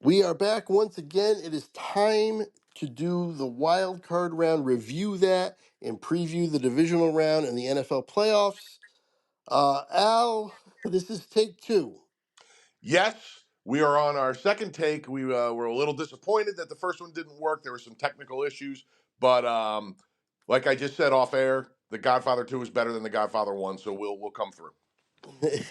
We are back once again. It is time to do the wild card round, review that, and preview the divisional round and the NFL playoffs. Al, this is take two. Yes, we are on our second take. We were a little disappointed that the first one didn't work. There were some technical issues, but like I just said off air, The Godfather 2 is better than The Godfather 1, so we'll come through.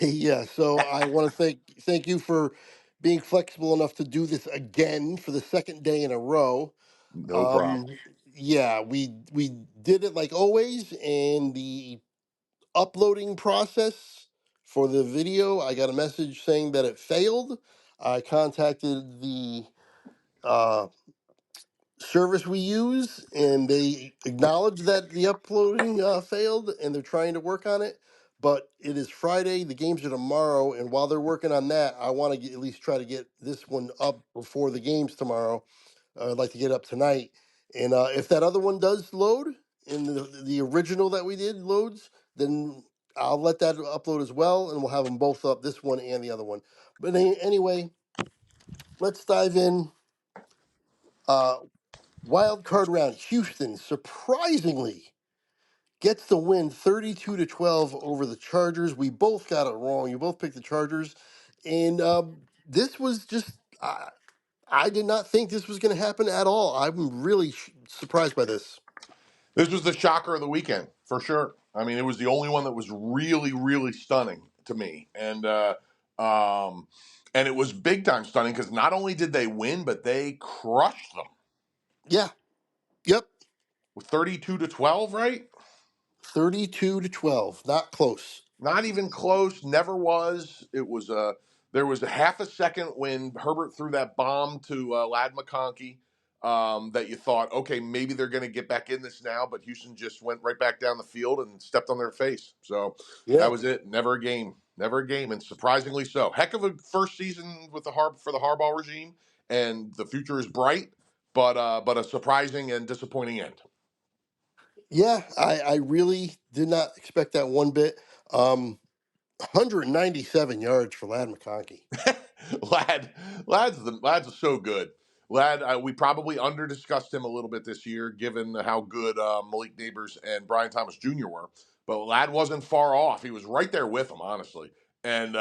Yeah, so I want to thank you for being flexible enough to do this again for the second day in a row. No problem. Um, yeah, we did it like always, and the uploading process for the video, I got a message saying that it failed. I contacted the uh, service we use, and they acknowledged that the uploading failed, and they're trying to work on it. But it is Friday. The games are tomorrow, and while they're working on that, I want to at least try to get this one up before the games tomorrow. I'd like to get up tonight, and if that other one does load, and the original that we did loads, then I'll let that upload as well, and we'll have them both up, this one and the other one. But anyway, let's dive in. Uh, Wild card round. Houston surprisingly gets the win 32-12 over the Chargers. We both got it wrong. You both picked the Chargers. And this was just, I did not think this was going to happen at all. I'm really surprised by this. This was the shocker of the weekend, for sure. I mean, it was the only one that was really, really stunning to me. And it was big time stunning because not only did they win, but they crushed them Yeah. Yep. with 32-12, right? 32-12. Not close. Not even close. Never was. It was there was a half a second when Herbert threw that bomb to Lad McConkey that you thought, okay, maybe they're going to get back in this now, but Houston just went right back down the field and stepped on their face. So that Yeah. was it. Never a game. Never a game, and surprisingly so. Heck of a first season with for the Harbaugh regime, and the future is bright, but a surprising and disappointing end. Yeah. I really did not expect that one bit. 197 yards for Lad McConkey. Lad, lad's so good. Lad, we probably under discussed him a little bit this year, given how good Malik Neighbors and Brian Thomas Jr. were. But Lad wasn't far off. He was right there with him, honestly. And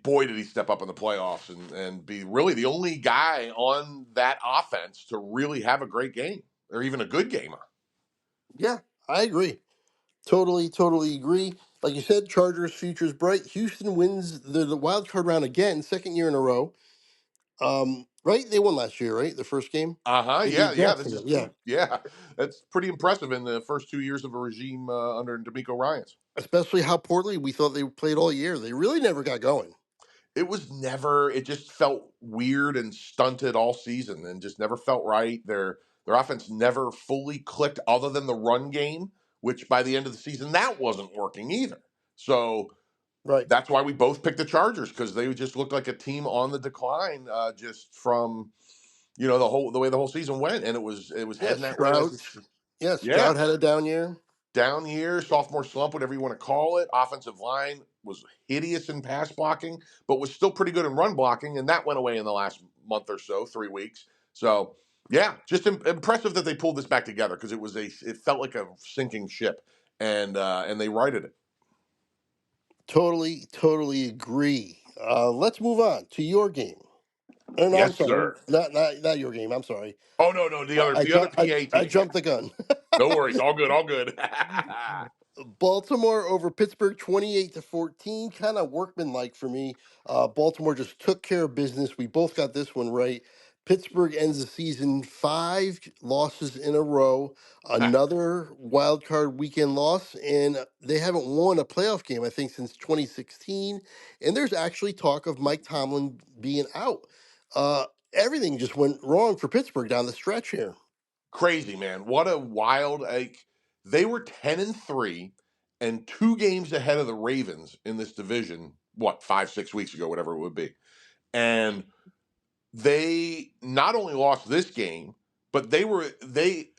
boy, did he step up in the playoffs and be really the only guy on that offense to really have a great game or even a good game. Yeah, I agree. Totally agree. Like you said, Chargers futures bright. Houston wins the wild card round again, second year in a row. Right? They won last year, right? The first game. Uh-huh. They Yeah, beat yeah. This is Jacksonville. Yeah. two. Yeah, that's pretty impressive in the first 2 years of a regime under D'Amico Ryans. Especially how poorly we thought they played all year. They really never got going. It was never. It just felt weird and stunted all season, and just never felt right. Their offense never fully clicked, other than the run game, which by the end of the season that wasn't working either. So Right. that's why we both picked the Chargers because they just looked like a team on the decline, just from the way the whole season went, and it was Yeah, heading that way like Stroud. it should. Yeah, Yeah, Stroud had a down year. down year, sophomore slump, whatever you want to call it. Offensive line was hideous in pass blocking, but was still pretty good in run blocking, and that went away in the last month or so, 3 weeks. So yeah, just impressive that they pulled this back together because it felt like a sinking ship, and they righted it. Totally agree. Let's move on to your game. Oh, no, I'm Yes, sorry. sir. Not your game. I'm sorry. Oh no, the other I the other jumped. PA I team. jumped the gun. No worries, all good, all good. Baltimore over Pittsburgh 28-14, kind of workmanlike for me. Baltimore just took care of business. We both got this one right. Pittsburgh ends the season 5 losses in a row, another wild card weekend loss, and they haven't won a playoff game, I think, since 2016. And there's actually talk of Mike Tomlin being out. Everything just went wrong for Pittsburgh down the stretch here. Crazy, man. What a wild, like, they were 10-3 and 2 games ahead of the Ravens in this division, what, 5, 6 weeks ago, whatever it would be. And they not only lost this game, but they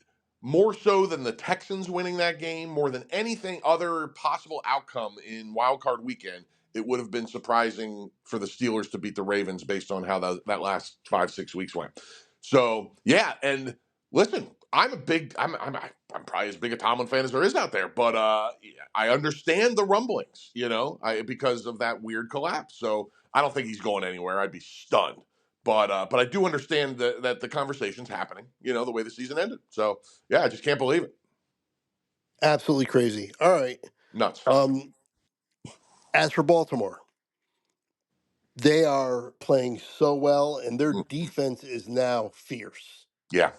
more so than the Texans winning that game, more than anything other possible outcome in wild card weekend, it would have been surprising for the Steelers to beat the Ravens based on how that last 5-6 weeks went. So yeah, and listen, I'm probably as big a Tomlin fan as there is out there, but I understand the rumblings, because of that weird collapse. So I don't think he's going anywhere. I'd be stunned. But I do understand that the conversation's happening, the way the season ended. So yeah, I just can't believe it. Absolutely crazy. All right. Nuts. As for Baltimore, they are playing so well, and their Mm. defense is now fierce. Yeah.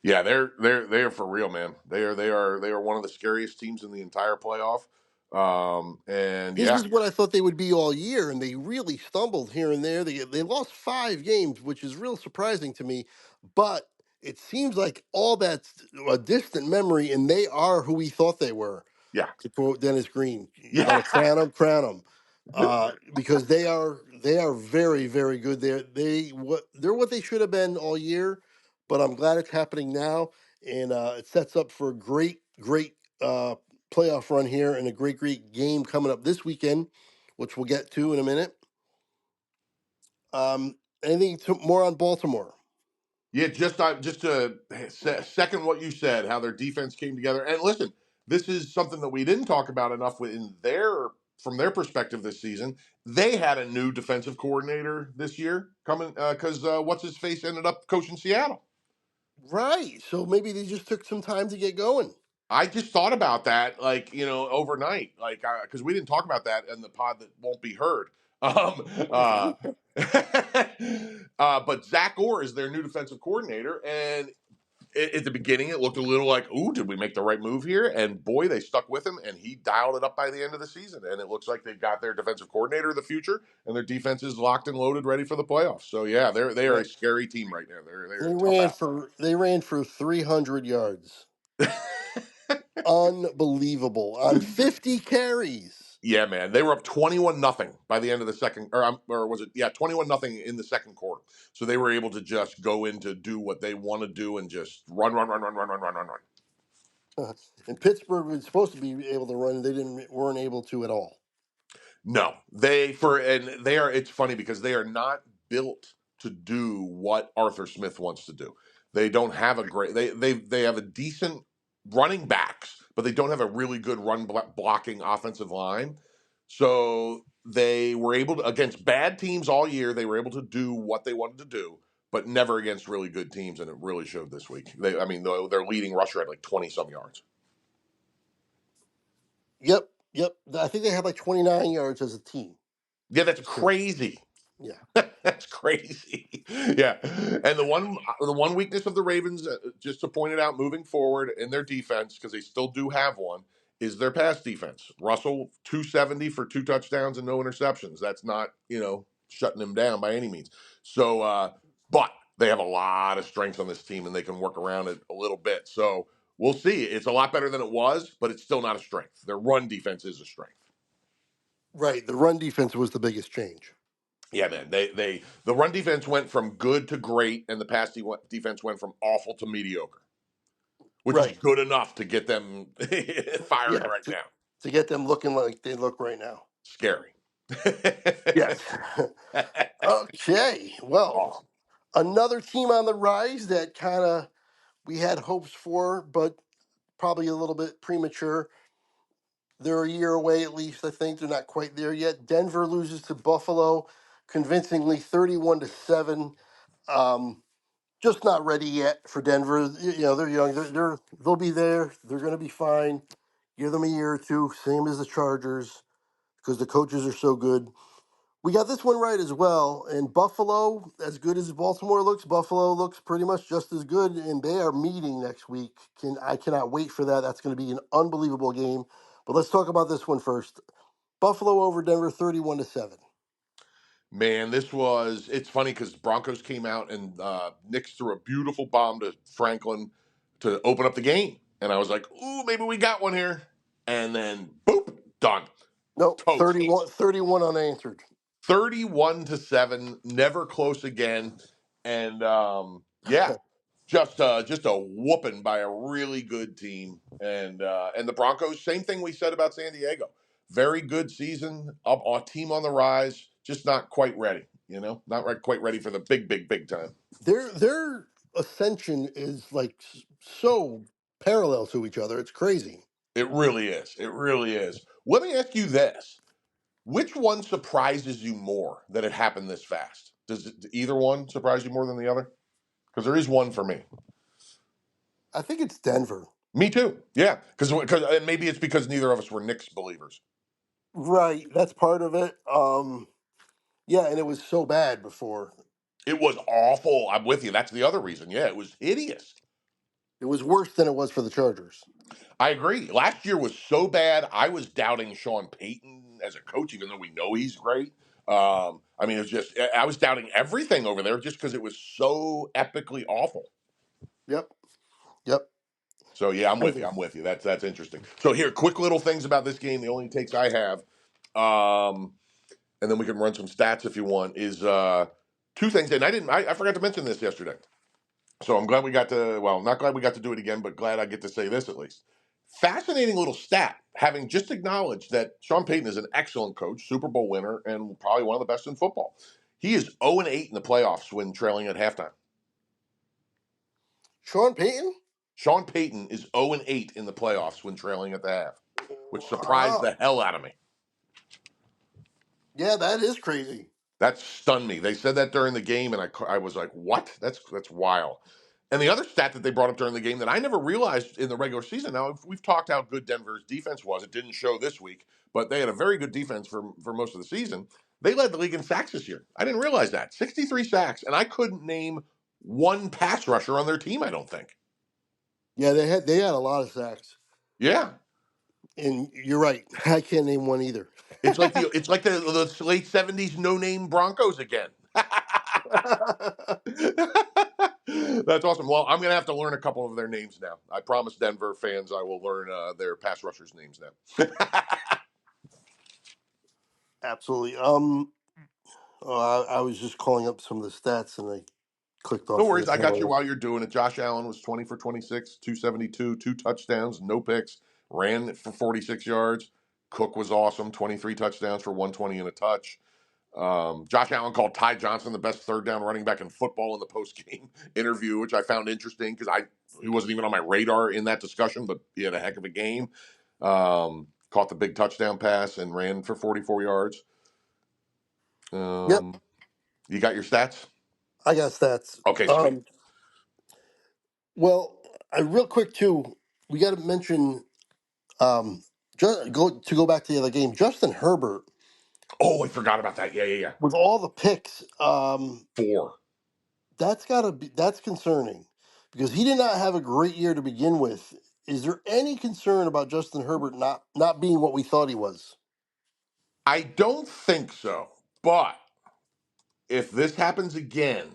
Yeah, they're for real, man. They are one of the scariest teams in the entire playoff. And This yeah, is what I thought they would be all year, and they really stumbled here and there. They lost 5 games, which is real surprising to me. But it seems like all that's a distant memory, and they are who we thought they were. yeah, To quote Dennis Green, you want yeah, to crown them, because they are very very good. They're what they should have been all year, but I'm glad it's happening now, and it sets up for a great playoff run here and a great game coming up this weekend, which we'll get to in a minute. Anything more on Baltimore? yeah. Just to second what you said, how their defense came together. And listen, this is something that we didn't talk about enough from their perspective this season. They had a new defensive coordinator this year coming because what's his face ended up coaching Seattle. Right. So maybe they just took some time to get going. I just thought about that, like, overnight, like, because we didn't talk about that in the pod that won't be heard. Um, uh, but Zach Orr is their new defensive coordinator, and at the beginning, it looked a little like, "Ooh, did we make the right move here?" And boy, they stuck with him, and he dialed it up by the end of the season. And it looks like they've got their defensive coordinator of the future, and their defense is locked and loaded, ready for the playoffs. So yeah, they are a Yep. scary team right now. They're a They tough ran out. for they ran for 300 yards. Unbelievable on 50 carries. Yeah, man, they were up 21-0 by the end of the second, or was it? Yeah, 21-0 in the second quarter. So they were able to just go in to do what they want to do and just run, run, run, run, run, run, run, run, run. And Pittsburgh was supposed to be able to run. They weren't able to at all. No, they are. It's funny because they are not built to do what Arthur Smith wants to do. They don't have a great. They have a decent running backs, but they don't have a really good blocking offensive line. So they were able to, against bad teams all year. They were able to do what they wanted to do, but never against really good teams, and it really showed this week. I mean, their leading rusher had like 20 some yards. Yep. I think they had like 29 yards as a team. Yeah, that's So, crazy. yeah. That's crazy. Yeah. And the one weakness of the Ravens, just to point it out moving forward in their defense, because they still do have one, is their pass defense. Russell 270 for 2 touchdowns and no interceptions. That's not, shutting him down by any means. So but they have a lot of strength on this team and they can work around it a little bit. So we'll see. It's a lot better than it was, but it's still not a strength. Their run defense is a strength. Right. The run defense was the biggest change. Yeah, man. The run defense went from good to great, and the defense went from awful to mediocre, which is Right. good enough to get them firing Yeah. right To, now. to get them looking like they look right now. Scary. Yes. Okay. Well, Awesome. another team on the rise that kind of we had hopes for, but probably a little bit premature. They're a year away at least. I think they're not quite there yet. Denver loses to Buffalo convincingly, 31-7. Um, just not ready yet for Denver. They're young. They'll be there. They're going to be fine. Give them a year or two, same as the Chargers, because the coaches are so good. We got this one right as well. And Buffalo, as good as Baltimore looks, Buffalo looks pretty much just as good. And they are meeting next week. I cannot wait for that. That's going to be an unbelievable game. But let's talk about this one first. Buffalo over Denver, 31-7. Man, it's funny because Broncos came out and Knicks threw a beautiful bomb to Franklin to open up the game. And I was like, ooh, maybe we got one here. And then, boop, done. Nope, Toast. 31 unanswered. 31-7, never close again. And yeah, just a whooping by a really good team. And the Broncos, same thing we said about San Diego. very good season, up a team on the rise, just not quite ready. Not quite ready for the big time. Their ascension is like so parallel to each other. It's crazy. It really is. It really is. Let me ask you this: which one surprises you more that it happened this fast? Does either one surprise you more than the other? Because there is one for me. I think it's Denver. Me too. Yeah, because and maybe it's because neither of us were Knicks believers. Right, that's part of it. Yeah, and it was so bad before. It was awful. I'm with you. That's the other reason. Yeah, it was hideous. It was worse than it was for the Chargers. I agree. Last year was so bad. I was doubting Sean Payton as a coach, even though we know he's great. I mean, it was just I was doubting everything over there just because it was so epically awful. Yep, yep. So yeah, I'm I with you. agree. I'm with you. That's interesting. So here, quick little things about this game. The only takes I have, and then we can run some stats if you want. Is two things, and I forgot to mention this yesterday. So I'm glad we got to. Well, not glad we got to do it again, but glad I get to say this at least. Fascinating little stat. Having just acknowledged that Sean Payton is an excellent coach, Super Bowl winner, and probably one of the best in football. He is 0-8 in the playoffs when trailing at halftime. Sean Payton. Sean Payton is 0-8 in the playoffs when trailing at the half, which surprised Wow. the hell out of me. Yeah, that is crazy. That stunned me. They said that during the game, and I was like, "What? That's wild." And the other stat that they brought up during the game that I never realized in the regular season. Now we've talked how good Denver's defense was. It didn't show this week, but they had a very good defense for most of the season. They led the league in sacks this year. I didn't realize that 63 sacks, and I couldn't name one pass rusher on their team. I don't think. Yeah, they had a lot of sacks, Yeah, and you're right. I can't name one either. it's like the late '70s no name Broncos again. That's awesome. Well, I'm going to have to learn a couple of their names now. I promise Denver fans I will learn their pass rushers' names now. Absolutely. I was just calling up some of the stats, and I clicked No off of worries. this I got you headline. while you're doing it. Josh Allen was 20 for 26, 272, two touchdowns, no picks, ran for 46 yards. Cook was awesome, 23 touchdowns for 120 and a touch. Josh Allen called Ty Johnson the best third down running back in football in the post game interview, which I found interesting because he wasn't even on my radar in that discussion, but he had a heck of a game. Caught the big touchdown pass and ran for 44 yards. Yep, You got your stats? I got stats. Okay, sweet. Well, real quick too, we got to mention go back to the other game. Justin Herbert Oh, I forgot about that. Yeah. with all the picks. Four. That's concerning because he did not have a great year to begin with. Is there any concern about Justin Herbert not being what we thought he was? I don't think so, but if this happens again,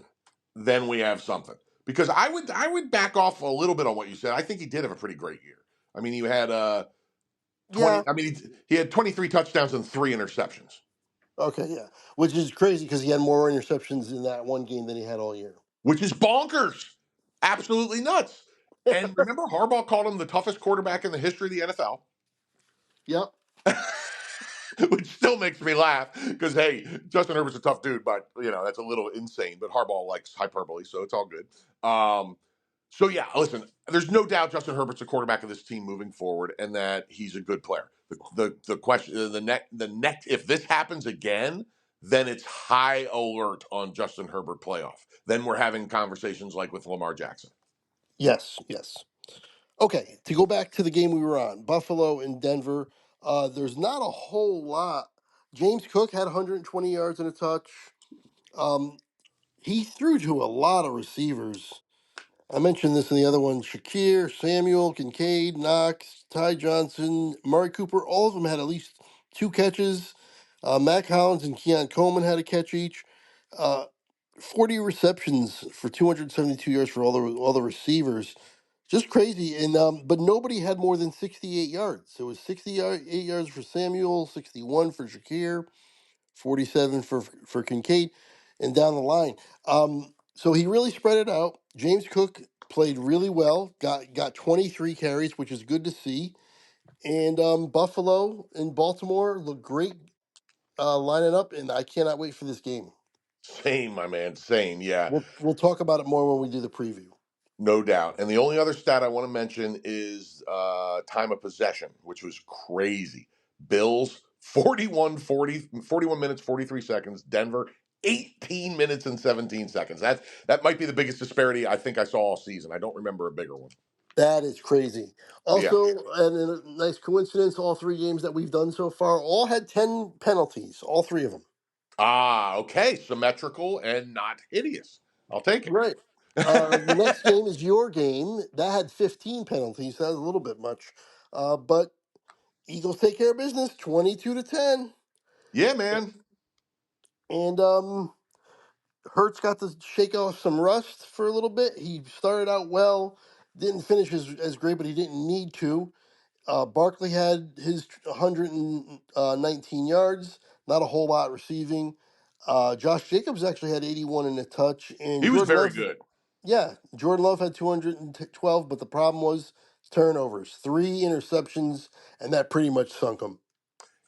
then we have something. Because I would back off a little bit on what you said. I think he did have a pretty great year. I mean, he had 20. Yeah. I mean, he had 23 touchdowns and three interceptions, Okay. Yeah. Which is crazy because he had more interceptions in that one game than he had all year. which is bonkers, absolutely nuts. And remember, Harbaugh called him the toughest quarterback in the history of the NFL. Yep. Which still makes me laugh because hey, Justin Herbert's a tough dude, but that's a little insane. But Harbaugh likes hyperbole, so it's all good. So yeah, listen, there's no doubt Justin Herbert's the quarterback of this team moving forward, and that he's a good player. The question, the next, if this happens again, then it's high alert on Justin Herbert playoff. Then we're having conversations like with Lamar Jackson. Yes. Yes. Okay. To go back to the game we were on, Buffalo and Denver. There's not a whole lot. James Cook had 120 yards and a touch. Um, he threw to a lot of receivers. I mentioned this in the other one. Shakir, Samuel, Kincaid, Knox, Ty Johnson, Murray Cooper, all of them had at least two catches. Mac Hollins and Keon Coleman had a catch each. Uh, 40 receptions for 272 yards for all the receivers. Just crazy. And but nobody had more than 68 yards. It was 68 yards for Samuel, 61 for Shakir, 47 for Kincaid, and down the line. So he really spread it out. James Cook played really well. Got 23 carries, which is good to see. And Buffalo and Baltimore look great lining up, and I cannot wait for this game. Same, my man. Same. Yeah. We'll talk about it more when we do the preview. No doubt. And the only other stat I want to mention is time of possession, which was crazy. Bills 41 minutes 43 seconds. Denver 18 minutes and 17 seconds. That might be the biggest disparity I think I saw all season. I don't remember a bigger one. That is crazy. Yeah. Also, and a nice coincidence, all three games that we've done so far all had 10 penalties, all three of them. Ah, okay. Symmetrical and not hideous. I'll take it. Right. The next game is your game. That had 15 penalties. That was a little bit much. But Eagles take care of business, 22-10. Yeah, man. And Hertz got to shake off some rust for a little bit. He started out well, didn't finish as great, but he didn't need to. Barkley had his 119 yards, not a whole lot receiving. Josh Jacobs actually had 81 and a touch, and He was Jordan very Love, good. yeah, Jordan Love had 212, but the problem was turnovers, three interceptions, and that pretty much sunk him.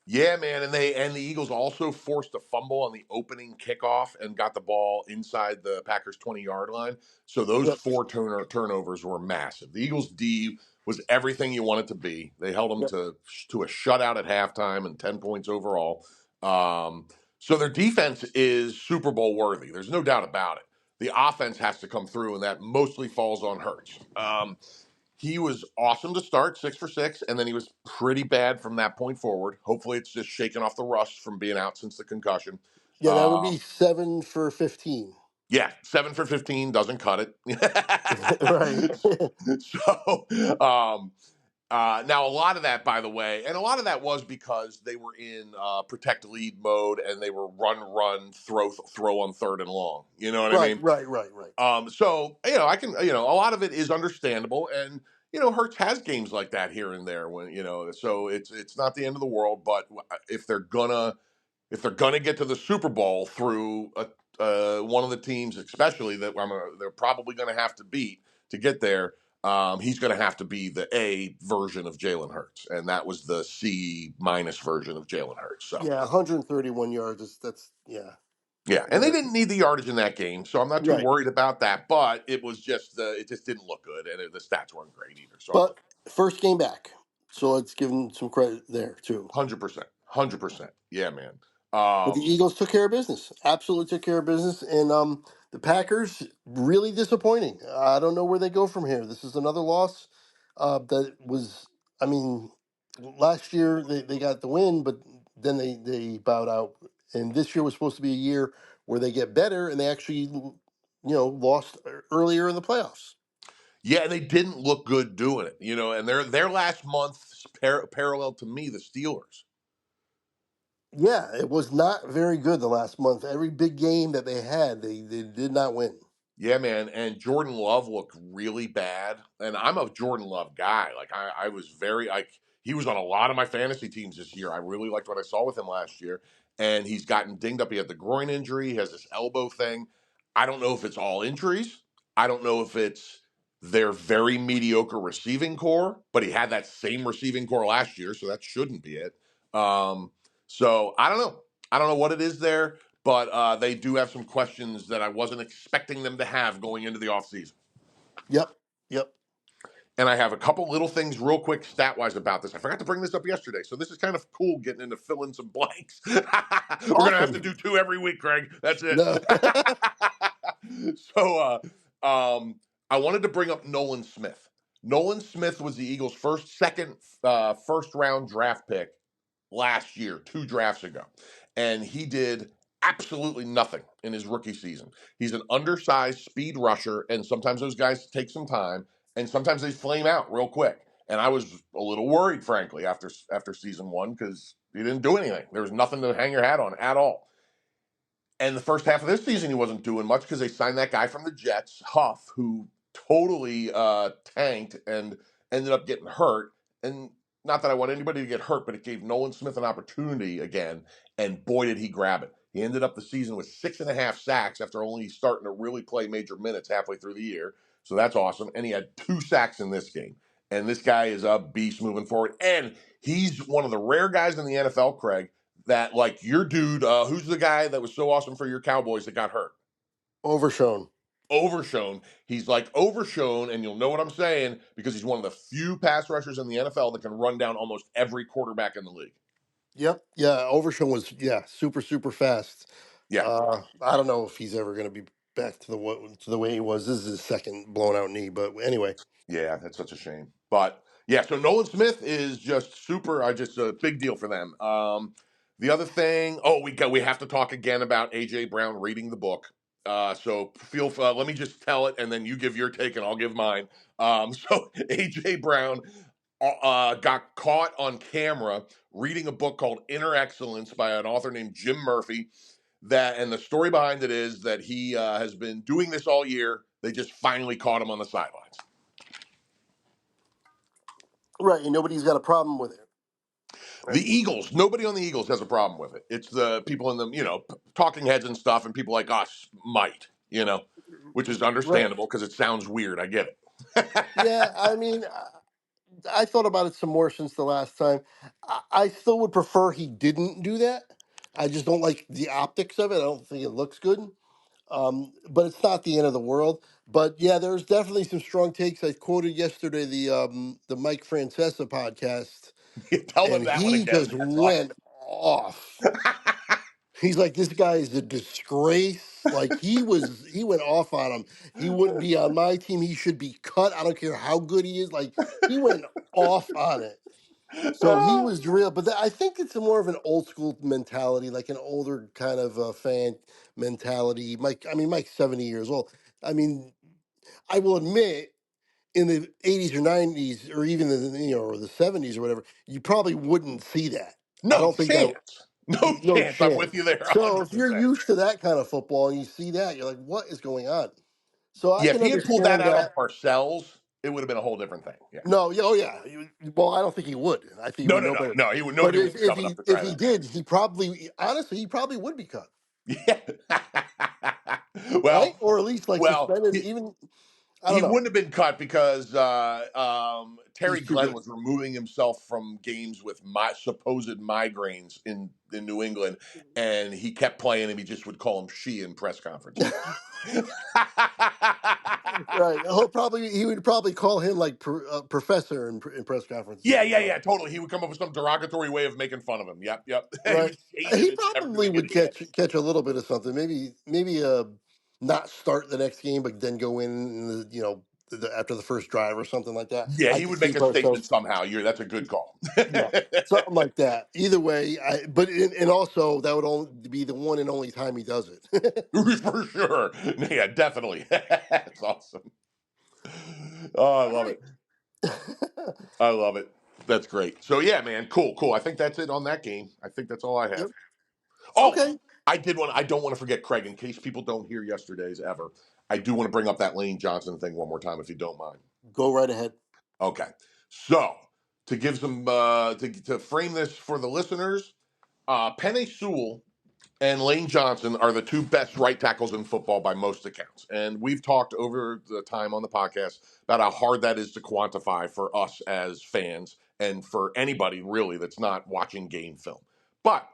Yeah, man, and the Eagles also forced a fumble on the opening kickoff and got the ball inside the Packers 20-yard line. So those Yep, four turnovers were massive. The Eagles D was everything you want it to be. They held them yep. to a shutout at halftime and 10 points overall. So their defense is Super Bowl worthy. There's no doubt about it. The offense has to come through, and that mostly falls on Hurts. He was awesome to start, 6 for 6, and then he was pretty bad from that point forward. Hopefully, it's just shaking off the rust from being out since the concussion. Yeah, that would Uh, be 7 for 15. yeah, 7 for 15 doesn't cut Right. it. So, now a lot of that, by the way, and a lot of that was because they were in protect lead mode and they were run, throw on third and long. You know what I Right, mean? right, right, right. So I can, a lot of it is understandable, and Hertz has games like that here and there when so it's not the end of the world. But if they're gonna get to the Super Bowl through one of the teams, especially that they're probably gonna have to beat to get there, he's gonna have to be the A version of Jalen Hurts, and that was the C minus version of Jalen Hurts. So. Yeah, 131 yards. Yeah. Yeah, and they That, didn't need the yardage in that game, so I'm not too right. worried about that. But it just didn't look good, and the stats weren't great either. So I'm But first game back. So let's give him some credit there, too. 100%, 100%. Yeah, man. But the Um, Eagles took care of business. Absolutely took care of business. And the Packers, really disappointing. I don't know where they go from here. This is another loss that was, I mean, last year they got the win, but then they bowed out. And this year was supposed to be a year where they get better, and they actually, lost earlier in the playoffs. yeah, and they didn't look good doing it, and their last month parallel to me the Steelers. Yeah, it was not very good the last month. Every big game that they had, they did not win. Yeah, man. And Jordan Love looked really bad. And I'm a Jordan Love guy. Like I was very like he was on a lot of my fantasy teams this year. I really liked what I saw with him last year. And he's gotten dinged up. He had the groin injury, he has this elbow thing. I don't know if it's all injuries. I don't know if it's their very mediocre receiving core, but he had that same receiving core last year, so that shouldn't be it. Um, so I don't know. I don't know what it is there, but they do have some questions that I wasn't expecting them to have going into the offseason. Yep, yep. And I have a couple little things real quick stat wise about this. I forgot to bring this up yesterday. So this is kind of cool getting into fill in some blanks. We're going to have to Awesome. do two every week, Greg. That's it. No. So I wanted to bring up Nolan Smith. Nolan Smith was the Eagles' first round draft pick last year, 2 drafts ago. And he did absolutely nothing in his rookie season. He's an undersized speed rusher, and sometimes those guys take some time, and sometimes they flame out real quick. And I was a little worried, frankly, after season one because he didn't do anything. There was nothing to hang your hat on at all. And the first half of this season, he wasn't doing much because they signed that guy from the Jets, Huff, who totally tanked and ended up getting hurt. And not that I want anybody to get hurt, but it gave Nolan Smith an opportunity again. And boy, did he grab it. He ended up the season with 6.5 sacks after only starting to really play major minutes halfway through the year. So that's awesome. And he had 2 sacks in this game. And this guy is a beast moving forward. And he's one of the rare guys in the NFL, Craig, that like your dude, who's the guy that was so awesome for your Cowboys that got hurt? Overshown. Overshown. He's like overshown, and you'll know what I'm saying because he's one of the few pass rushers in the NFL that can run down almost every quarterback in the league. Yep. Yeah. Overshown was super super fast. Yeah. I don't know if he's ever going to be back to the way he was. This is his second blown out knee, but anyway. Yeah, that's such a shame. But yeah, so Nolan Smith is just super. I just a big deal for them. The other thing, we have to talk again about AJ Brown reading the book. So let me just tell it, and then you give your take, and I'll give mine. So AJ Brown got caught on camera reading a book called Inner Excellence by an author named Jim Murphy. And the story behind it is that he has been doing this all year. They just finally caught him on the sidelines. Right, and nobody's got a problem with it. Right. The Eagles, nobody on the Eagles has a problem with it. It's the people in them, talking heads and stuff, and people like us might, which is Right. understandable because it sounds weird. I get it. Yeah, I mean, I thought about it some more since the last time. I still would prefer he didn't do that. I just don't like the optics of it. I don't think it looks good. But it's not the end of the world. But yeah, there's definitely some strong takes. I quoted yesterday the Mike Francesa podcast, Tell them and that one he again. just That's went off. awesome. He's like, this guy is a disgrace. Like he went off on him. He wouldn't be on my team. He should be cut. I don't care how good he is. Like he went off on it. So he was real, but I think it's more of an old school mentality, like an older kind of fan mentality. Mike's 70 years old. I mean, I will admit, in the 80s or 90s, or even or the 70s or whatever, you probably wouldn't see that. I No don't think that chance. No no chance. I'm with chance. you there So if you're 100%. used to that kind of football and you see that, you're like, what is going on? So I Yeah, if can he had pulled that understand out on that. Parcells, it would have been a whole different thing. Yeah. No, yeah, oh yeah. Well, I don't think he would. I think he No, would no, know no, better. no. But Nobody would be dumb enough to if try he that. did, he probably would be cut, Yeah. right? well, Or at least like well, suspended. Even I he don't know. wouldn't have been cut because Terry He's too Glenn good. was removing himself from games with my supposed migraines in New England, and he kept playing him. He just would call him she in press conferences. Right. He would probably call him like professor in press conferences yeah, and yeah, stuff. yeah, totally. He would come up with some derogatory way of making fun of him. Yep, yep. He Right. would change it He and probably everything at would the end. catch a little bit of something. Maybe not start the next game, but then go in after the first drive or something like that. Yeah, I he could would see make a statement Parcells. somehow. That's a good call. Yeah, something like that. Either way, and also that would only be the one and only time he does it. For sure. Yeah, definitely. That's awesome. Oh, I All love right. it. I love it. That's great. So yeah, man, cool, cool. I think that's it on that game. I think that's all I have. Yep. Oh, Okay. I don't want to forget Craig in case people don't hear yesterday's ever. I do want to bring up that Lane Johnson thing one more time if you don't mind. Go right ahead. Okay. So, to give some to frame this for the listeners, Penny Sewell and Lane Johnson are the two best right tackles in football by most accounts. And we've talked over the time on the podcast about how hard that is to quantify for us as fans and for anybody really that's not watching game film. But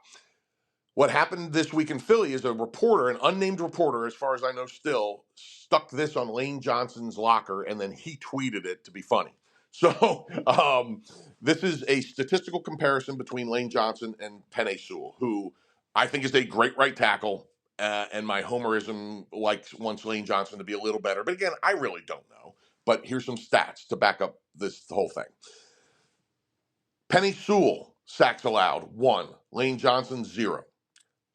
what happened this week in Philly is a reporter, an unnamed reporter, as far as I know, still stuck this on Lane Johnson's locker, and then he tweeted it to be funny. So this is a statistical comparison between Lane Johnson and Penei Sewell, who I think is a great right tackle. And my homerism wants Lane Johnson to be a little better, but again, I really don't know. But here's some stats to back up this whole thing. Penei Sewell sacks allowed 1, Lane Johnson 0.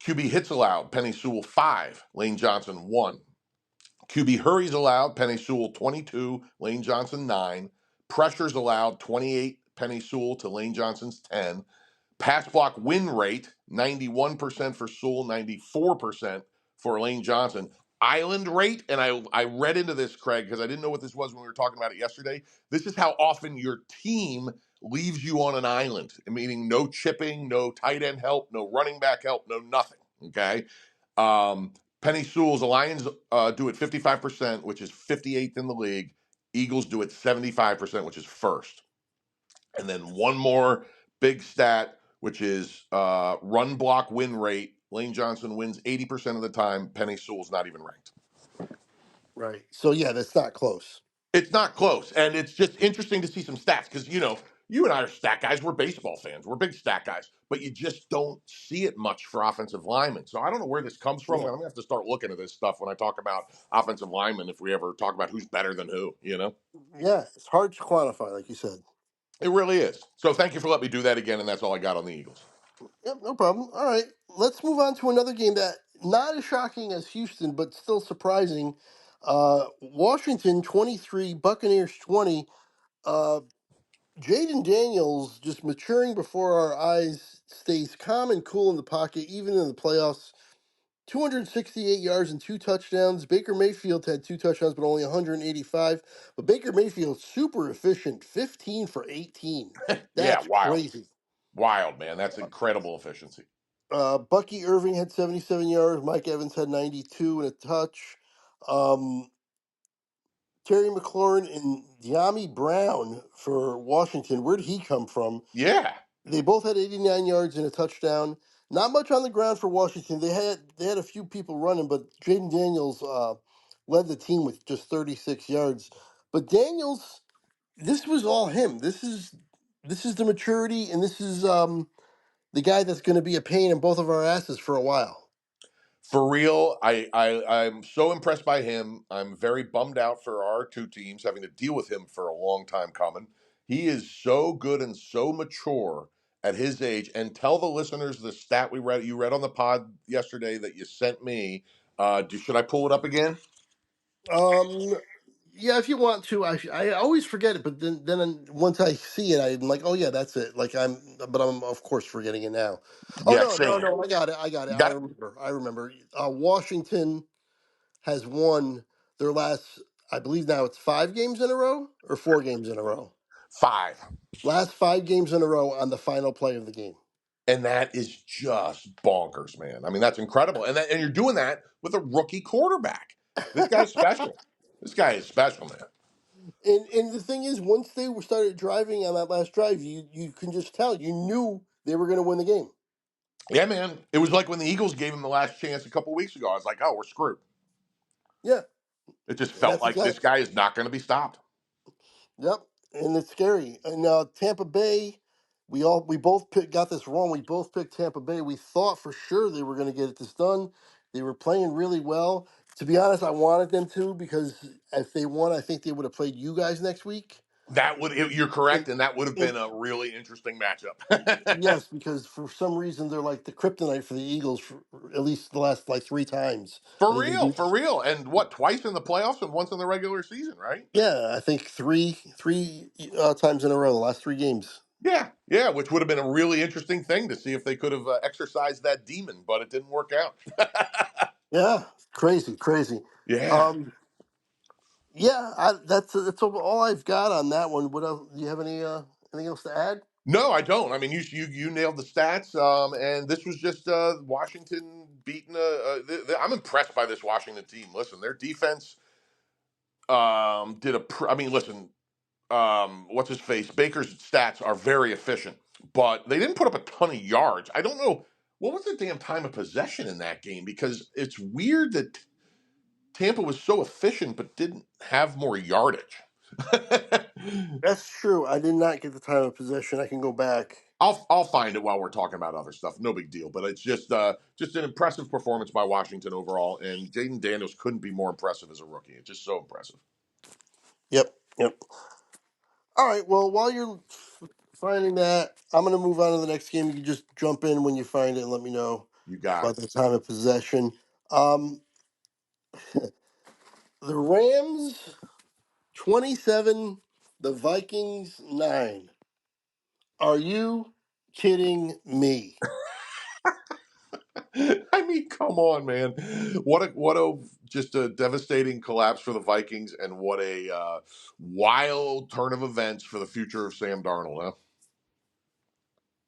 QB hits allowed, Penei Sewell 5, Lane Johnson 1. QB hurries allowed, Penei Sewell 22, Lane Johnson 9. Pressures allowed, 28, Penei Sewell to Lane Johnson's 10. Pass block win rate, 91% for Sewell, 94% for Lane Johnson. Island rate, and I read into this, Craig, because I didn't know what this was when we were talking about it yesterday. This is how often your team leaves you on an island, meaning no chipping, no tight end help, no running back help, no nothing. Okay. Penei Sewell's, the Lions do it 55%, which is 58th in the league. Eagles do it 75%, which is first. And then one more big stat, which is run block win rate. Lane Johnson wins 80% of the time. Penny Sewell's not even ranked. Right. So yeah, that's not close. It's not close. And it's just interesting to see some stats because, you and I are stat guys. We're baseball fans. We're big stat guys. But you just don't see it much for offensive linemen. So I don't know where this comes from. I'm Yeah. going to have to start looking at this stuff when I talk about offensive linemen if we ever talk about who's better than who. Yeah, it's hard to quantify, like you said. It really is. So thank you for letting me do that again. And that's all I got on the Eagles. Yep, no problem. All right, let's move on to another game that not as shocking as Houston, but still surprising. Washington 23, Buccaneers 20. Uh, Jaden Daniels just maturing before our eyes, stays calm and cool in the pocket, even in the playoffs. 268 yards and two touchdowns. Baker Mayfield had two touchdowns, but only 185. But Baker Mayfield, super efficient, 15 for 18. Yeah, That's wild. crazy. Wild, man. That's incredible efficiency. Bucky Irving had 77 yards. Mike Evans had 92 and a touch. Um, Terry McLaurin and Deami Brown for Washington. Where did he come from? Yeah. They both had 89 yards and a touchdown. Not much on the ground for Washington. They had a few people running, but Jaden Daniels led the team with just 36 yards. But Daniels, this was all him. This is the maturity, and this is the guy that's going to be a pain in both of our asses for a while. For real, I'm so impressed by him. I'm very bummed out for our two teams having to deal with him for a long time coming. He is so good and so mature at his age. And tell the listeners the stat you read on the pod yesterday that you sent me. Should I pull it up again? Um, yeah, if you want to, I always forget it, but then once I see it, I'm like, oh yeah, that's it. But I'm of course forgetting it now. Oh Yeah, no, no, same. no, I got it. You I got it? remember, I remember. Washington has won their last, I believe now it's 5 games in a row or 4 games in a row. 5. Last 5 games in a row on the final play of the game. And that is just bonkers, man. I mean, that's incredible. And you're doing that with a rookie quarterback. This guy's special. This guy is special, man. And the thing is, once they started driving on that last drive, you can just tell you knew they were going to win the game. Yeah, man. It was like when the Eagles gave him the last chance a couple weeks ago. I was like, oh, we're screwed. Yeah, It just and felt that's like this exactly. guy is not going to be stopped. Yep, and it's scary. And Tampa Bay, we both got this wrong. We both picked Tampa Bay. We thought for sure they were going to get this done. They were playing really well. To be honest, I wanted them to because if they won, I think they would have played you guys next week. You're And, correct, and that would have and been a really interesting matchup. yes, because for some reason they're like the kryptonite for the Eagles for at least the last like 3 times. I For think they real, beat. for real. And what, twice in the playoffs and once in the regular season, right? Yeah, I think three times in a row the last 3 games. Yeah, yeah, which would have been a really interesting thing to see if they could have exercised that demon, but it didn't work out. Yeah, crazy, crazy. Yeah. Um, Yeah, that's all I've got on that one. What else? Do you have anything else to add? No, I don't. I mean, you nailed the stats, and this was just Washington beating. I'm impressed by this Washington team. Listen, their defense did a. I mean, listen, what's his face? Baker's stats are very efficient, but they didn't put up a ton of yards. I don't know what was the damn time of possession in that game because it's weird that Tampa was so efficient but didn't have more yardage. That's true. I did not get the time of possession. I can go back. I'll find it while we're talking about other stuff. No big deal, but it's just an impressive performance by Washington overall, and Jaden Daniels couldn't be more impressive as a rookie. It's just so impressive. Yep, yep. All right. Well, while you're finding that, I'm gonna move on to the next game. You can just jump in when you find it and let me know You got about it. the time of possession. Um, the Rams 27, the Vikings 9. Are you kidding me? I mean, come on, man! What a just a devastating collapse for the Vikings, and what a wild turn of events for the future of Sam Darnold. Huh?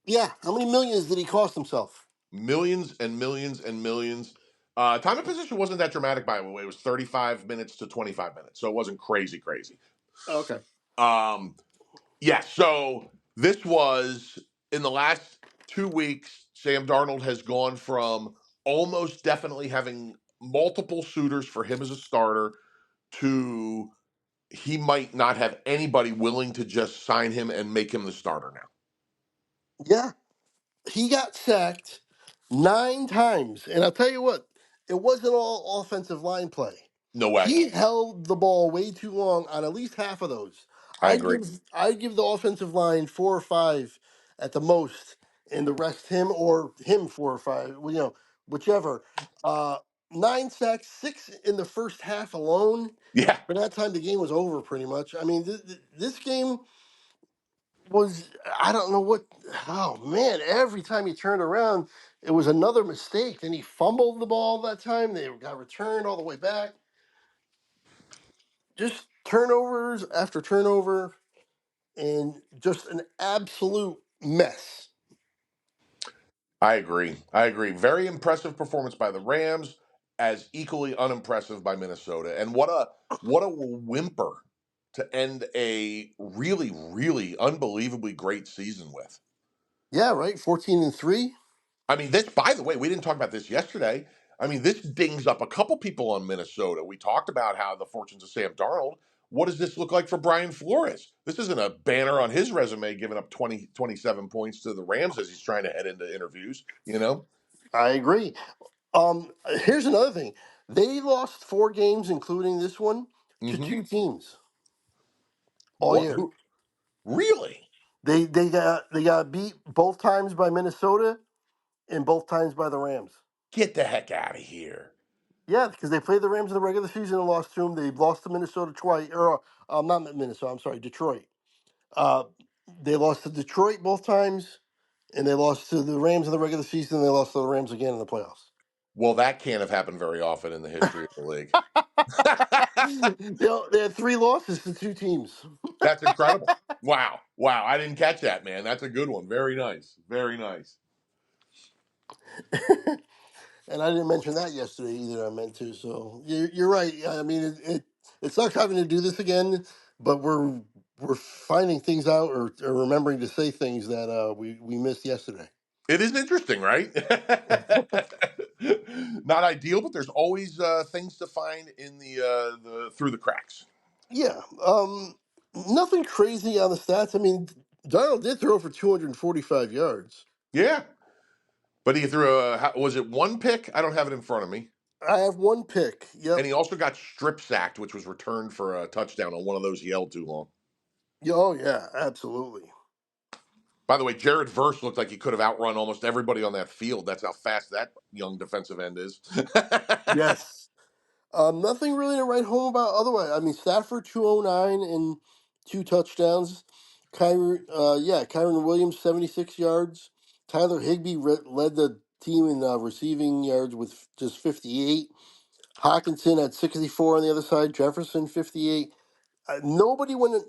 Yeah. How many millions did he cost himself? Millions and millions and millions. Time of possession wasn't that dramatic, by the way. It was 35 minutes to 25 minutes, so it wasn't crazy, crazy. Okay. Um, yeah, so this was in the last 2 weeks, Sam Darnold has gone from almost definitely having multiple suitors for him as a starter to he might not have anybody willing to just sign him and make him the starter now. Yeah. He got sacked 9 times. And I'll tell you what, it wasn't all offensive line play. No way. He held the ball way too long on at least half of those. I I'd agree. give I'd give the offensive line 4 or 5 at the most, and the rest him or him 4 or 5, whichever. Uh 9 sacks, 6 in the first half alone. Yeah, By that time the game was over pretty much. I mean, this game was, I don't know what. Oh man, every time he turned around, it was another mistake. Then he fumbled the ball that time. They got returned all the way back. Just turnovers after turnover, and just an absolute mess. I agree. I agree. Very impressive performance by the Rams, as equally unimpressive by Minnesota. And what a whimper to end a really, really unbelievably great season with. Yeah, right. 14-3. I mean, this, by the way, we didn't talk about this yesterday. I mean, this dings up a couple people on Minnesota. We talked about how the fortunes of Sam Darnold. What does this look like for Brian Flores? This isn't a banner on his resume giving up 27 points to the Rams as he's trying to head into interviews, you know? I agree. Here's another thing. They lost 4 games, including this one, to Mm-hmm. 2 teams all What? year. Who? Really? They got beat both times by Minnesota and both times by the Rams. Get the heck out of here. Yeah, because they played the Rams in the regular season and lost to them. They've lost to Minnesota twice, or not Minnesota. I'm sorry, Detroit. Uh, they lost to Detroit both times, and they lost to the Rams in the regular season. And they lost to the Rams again in the playoffs. Well, that can't have happened very often in the history of the league. They had 3 losses to 2 teams. That's incredible. Wow. Wow. I didn't catch that, man. That's a good one. Very nice. Very nice. And I didn't mention that yesterday either. I meant to. So you're right. I mean, it sucks having to do this again, but we're finding things out, or remembering to say things that we missed yesterday. It is interesting, right? Not ideal, but there's always things to find in the through the cracks. Yeah. Nothing crazy on the stats. I mean, Darnold did throw for 245 yards. Yeah, but he threw was it one pick? I don't have it in front of me. I have 1 pick. Yep. And he also got strip sacked, which was returned for a touchdown on one of those he held too long. Yeah, oh yeah, absolutely. By the way, Jared Verse looked like he could have outrun almost everybody on that field. That's how fast that young defensive end is. Yes. Nothing really to write home about otherwise. I mean, Stafford 209 and 2 touchdowns. Kyron Williams 76 yards. Tyler Higbee led the team in receiving yards with just 58. Hawkinson at 64 on the other side. Jefferson 58. Nobody went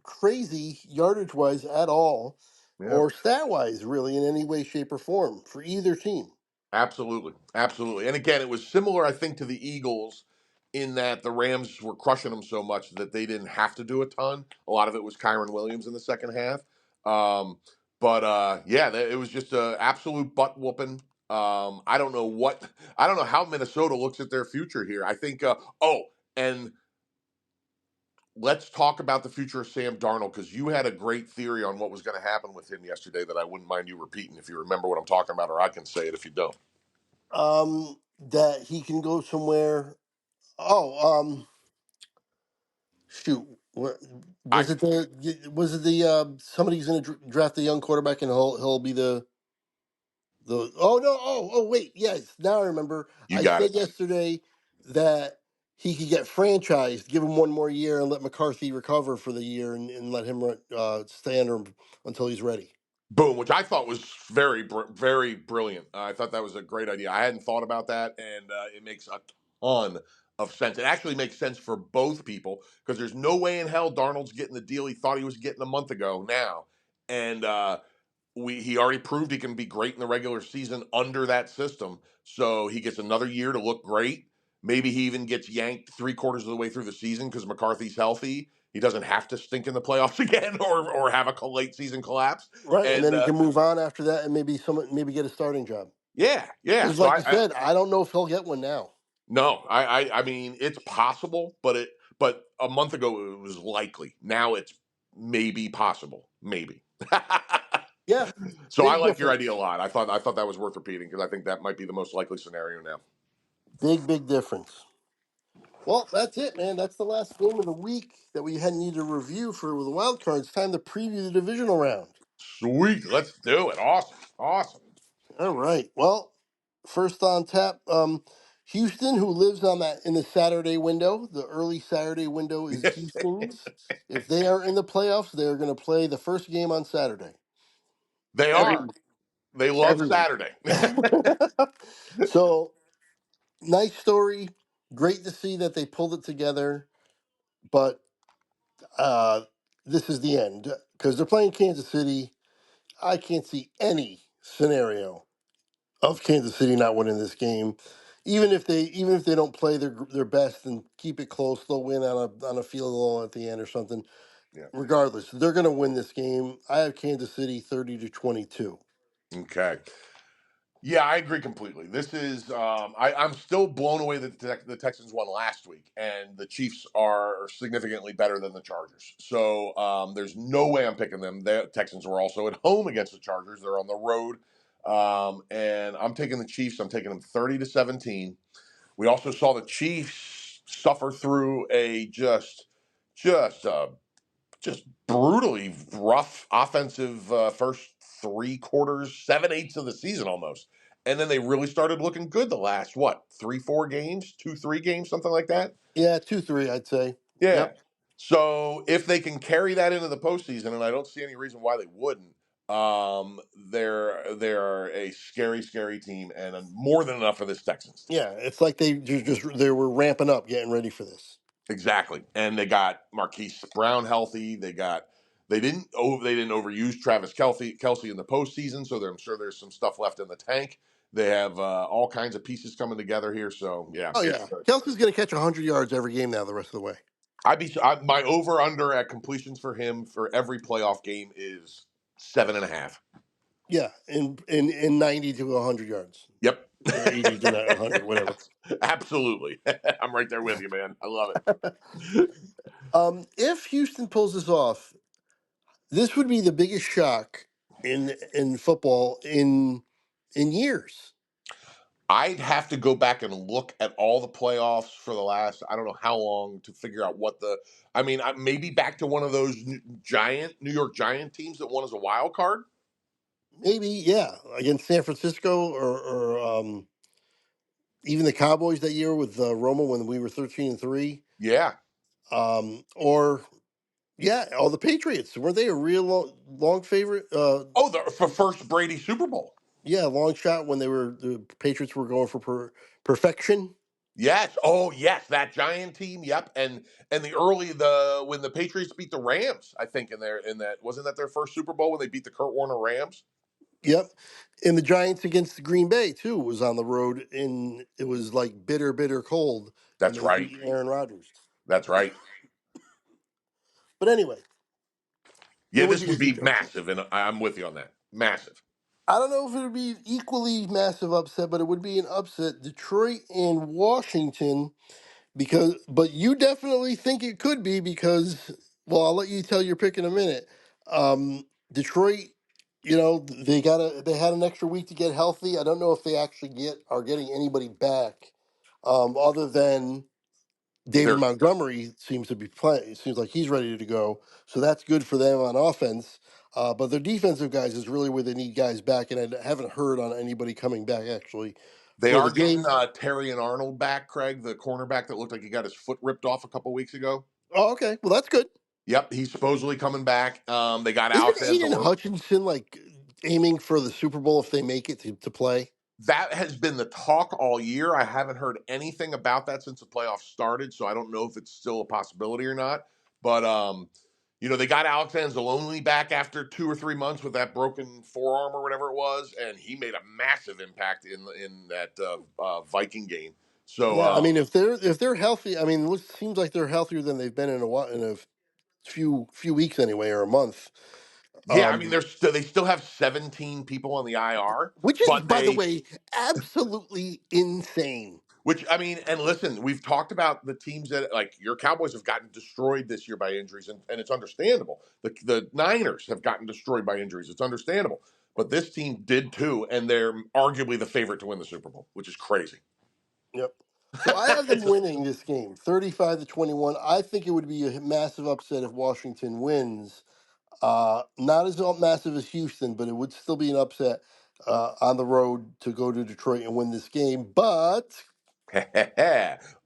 crazy yardage wise at all, Yeah. or stat wise, really, in any way, shape, or form for either team. Absolutely, absolutely. And again, it was similar, I think, to the Eagles in that the Rams were crushing them so much that they didn't have to do a ton. A lot of it was Kyron Williams in the second half. Um, but it was just an absolute butt whooping. I don't know what, I don't know how Minnesota looks at their future here. I think, and let's talk about the future of Sam Darnold because you had a great theory on what was going to happen with him yesterday that I wouldn't mind you repeating if you remember what I'm talking about, or I can say it if you don't. That he can go somewhere. Oh, shoot. What I was it? The somebody's going to draft a young quarterback and he'll be the oh no wait, yes, now I remember. You I got said it. yesterday that he could get franchised, give him one more year, and let McCarthy recover for the year, and let him stay under him until he's ready. Boom, which I thought was very brilliant. I thought that was a great idea. I hadn't thought about that, and it makes a ton of sense. It actually makes sense for both people because there's no way in hell Darnold's getting the deal he thought he was getting a month ago now, and he already proved he can be great in the regular season under that system. So he gets another year to look great. Maybe he even gets yanked 3/4 of the way through the season because McCarthy's healthy. He doesn't have to stink in the playoffs again or have a late season collapse. Right, and And then he can move on after that, and maybe get a starting job. yeah, yeah. Because, So like you said, I don't know if he'll get one now. no, I mean it's possible, but a month ago it was likely. Now it's maybe possible, maybe. Yeah, So I big like your idea a difference. lot. I thought that was worth repeating because I think that might be the most likely scenario now. Big difference. Well, that's it, man. That's the last game of the week that we had need to review for the wild cards. Time to preview the divisional round. Sweet, let's do it. Awesome, awesome. All right. Well, first on tap, Houston, who lives on that in the Saturday window. The early Saturday window is Houston's. If they are in the playoffs, they're going to play the first game on Saturday. They Every are. They love every week. Saturday. So nice story. Great to see that they pulled it together, but uh, this is the end because they're playing Kansas City. I can't see any scenario of Kansas City not winning this game. Even if they don't play their best and keep it close, they'll win on a field goal at the end or something. Yeah. Regardless, they're going to win this game. I have Kansas City 30-22. Okay. Yeah, I agree completely. This is I'm still blown away that the Texans won last week, and the Chiefs are significantly better than the Chargers. So there's no way I'm picking them. The Texans were also at home against the Chargers. They're on the road, and I'm taking the Chiefs. I'm taking them 30-17. We also saw the Chiefs suffer through a just just brutally rough offensive first three quarters, 7/8 of the season almost. And then they really started looking good the last, what, 3-4 games, 2-3 games, something like that? Yeah, 2-3, I'd say. Yeah. Yep. So if they can carry that into the postseason, and I don't see any reason why they wouldn't, they're a scary, scary team, and more than enough for this Texans team. Yeah, it's like they were ramping up, getting ready for this. Exactly, and they got Marquise Brown healthy. They didn't overuse Travis Kelsey in the postseason, so I'm sure there's some stuff left in the tank. They have all kinds of pieces coming together here. So yeah, Oh it's yeah, Kelsey's going to catch 100 yards every game now the rest of the way. my over under at completions for him for every playoff game is 7.5. Yeah, in 90 to 100 yards, Yep, or 80 to 100, whatever. absolutely. I'm right there with you, man. I love it. If Houston pulls this off, this would be the biggest shock in football in years. I'd have to go back and look at all the playoffs for the last I don't know how long to figure out what the. I mean, maybe back to one of those New York Giant teams that won as a wild card. Maybe, yeah, against San Francisco or even the Cowboys that year with Roma when we were 13-3, Yeah. or yeah, all the Patriots, were they a real long favorite? Oh, for first Brady Super Bowl. Yeah, long shot when the Patriots were going for perfection. Yes. Oh, yes. That Giant team. Yep. And the when the Patriots beat the Rams, I think in that wasn't that their first Super Bowl when they beat the Kurt Warner Rams. Yep. And the Giants against Green Bay too was on the road, and it was like bitter cold, and That's they right. beat Aaron Rodgers. That's right. But anyway, it Yeah, would this be a would be huge upset. massive, and I'm with you on that. Massive. I don't know if it would be equally massive upset, but it would be an upset. Detroit and Washington, but you definitely think it could be because, well, I'll let you tell your pick in a minute. Detroit, they had an extra week to get healthy. I don't know if they actually are getting anybody back, other than David They're Montgomery seems to be playing. It seems like he's ready to go, so that's good for them on offense. But their defensive guys is really where they need guys back, and I haven't heard on anybody coming back actually They for the are getting game. Terry and Arnold back, Craig, the cornerback that looked like he got his foot ripped off a couple weeks ago. Oh, okay, well that's good. Yep, he's supposedly coming back. They got Isn't Alex Aiden Anzalone. Hutchinson like aiming for the Super Bowl if they make it to play? That has been the talk all year. I haven't heard anything about that since the playoffs started, so I don't know if it's still a possibility or not. But they got Alex Anzalone back after 2 or 3 months with that broken forearm or whatever it was, and he made a massive impact in that Viking game. So Yeah, I mean if they're healthy, I mean it seems like they're healthier than they've been in a while. few weeks anyway, or a month. Yeah, I mean, Um, they still have 17 people on the IR, which is, but by the way, absolutely insane. which I mean, and listen, we've talked about the teams that like your Cowboys have gotten destroyed this year by injuries, and it's understandable. The Niners have gotten destroyed by injuries. It's understandable, but this team did too, and they're arguably the favorite to win the Super Bowl, which is crazy. Yep. So I have them It's winning this game, 35-21. I think it would be a massive upset if Washington wins. Not as massive as Houston, but it would still be an upset on the road to go to Detroit and win this game. But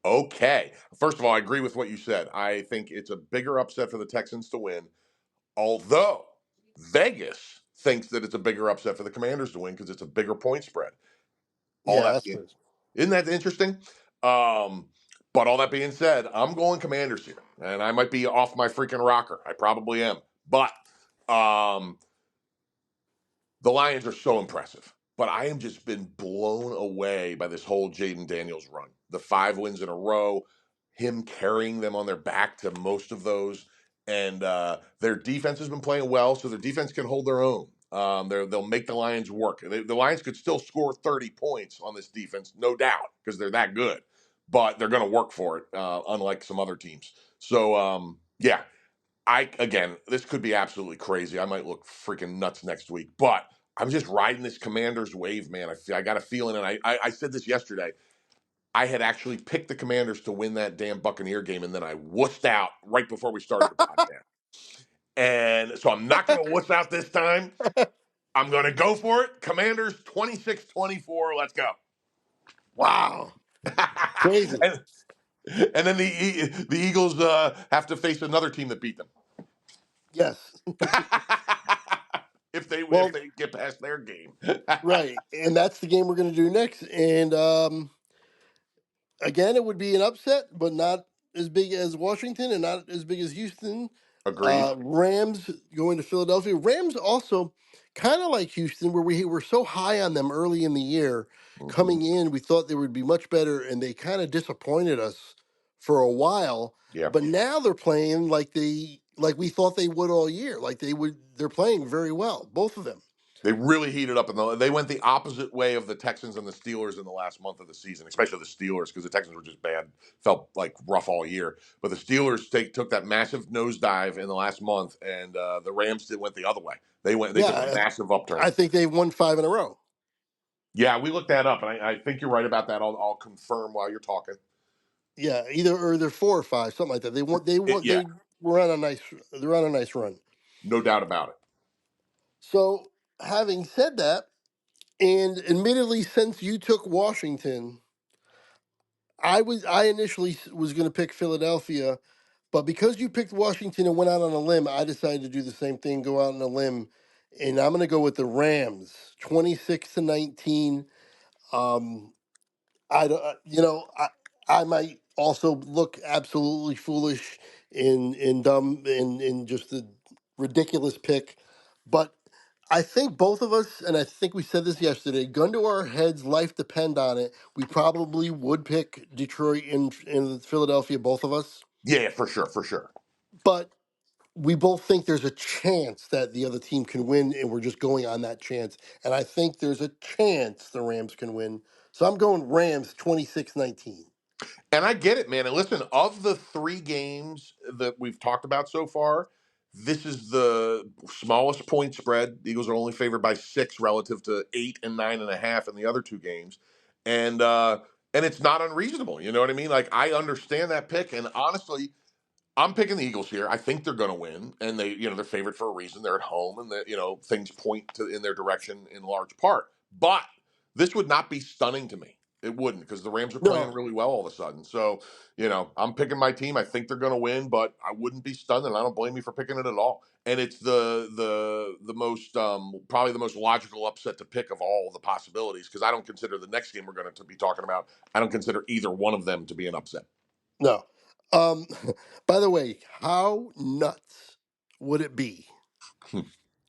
okay. First of all, I agree with what you said. I think it's a bigger upset for the Texans to win, although Vegas thinks that it's a bigger upset for the Commanders to win because it's a bigger point spread. All yeah, that that's being, true. isn't that interesting? Um, but all that being said, I'm going Commanders here, and I might be off my freaking rocker. I probably am, but um, the Lions are so impressive. But I have just been blown away by this whole Jaden Daniels run. The 5 wins in a row, him carrying them on their back to most of those. And their defense has been playing well, so their defense can hold their own. They'll make the Lions work. The Lions could still score 30 points on this defense, no doubt, because they're that good. But they're going to work for it, unlike some other teams. So, yeah, again, this could be absolutely crazy. I might look freaking nuts next week, but I'm just riding this Commanders wave, man. I got a feeling, and I said this yesterday. I had actually picked the Commanders to win that damn Buccaneer game, and then I wussed out right before we started the podcast. And so I'm not going to wuss out this time. I'm going to go for it. Commanders 26-24. Let's go. Wow, crazy. and, and then the Eagles have to face another team that beat them. Yes. If Well, they get past their game. right, and that's the game we're going to do next. And again, it would be an upset, but not as big as Washington and not as big as Houston. Agreed. Rams going to Philadelphia. Rams also kind of like Houston, where we were so high on them early in the year. Hmm. Coming in, we thought they would be much better, and they kind of disappointed us for a while. Yeah. But now they're playing like we thought they would all year. Like they would. They're playing very well, both of them. They really heated up, and they went the opposite way of the Texans and the Steelers in the last month of the season, especially the Steelers, because the Texans were just bad, felt like rough all year. But the Steelers took that massive nosedive in the last month, and the Rams went the other way. They Yeah, took a massive upturn. I think they won 5 in a row. Yeah, we looked that up, and I think you're right about that. I'll confirm while you're talking. Yeah, either 4 or 5, something like that. Yeah, They were on a nice they're on a nice run. no doubt about it. So having said that, and admittedly, since you took Washington, I initially was going to pick Philadelphia, but because you picked Washington and went out on a limb, I decided to do the same thing, go out on a limb, and I'm going to go with the Rams, 26-19. Um, I don't, I might also look absolutely foolish in dumb in just a ridiculous pick, but I think both of us, and I think we said this yesterday, gun to our heads, life depend on it. We probably would pick Detroit and Philadelphia, both of us, Yeah, for sure, for sure. but we both think there's a chance that the other team can win, and we're just going on that chance. And I think there's a chance the Rams can win. So I'm going Rams 26-19. And I get it, man. And listen, of the 3 games that we've talked about so far, this is the smallest point spread. The Eagles are only favored by 6 relative to 8 and 9.5 in the other 2 games. And it's not unreasonable. You know what I mean? Like I understand that pick. And honestly, I'm picking the Eagles here. I think they're going to win, and they're favored for a reason. They're at home, and things point to in their direction in large part. But this would not be stunning to me. It wouldn't, because the Rams are playing No, really well all of a sudden. So, I'm picking my team. I think they're going to win, but I wouldn't be stunned, and I don't blame you for picking it at all. And it's the most probably the most logical upset to pick of all the possibilities, because I don't consider the next game we're going to be talking about. I don't consider either one of them to be an upset. no. Um, by the way, how nuts would it be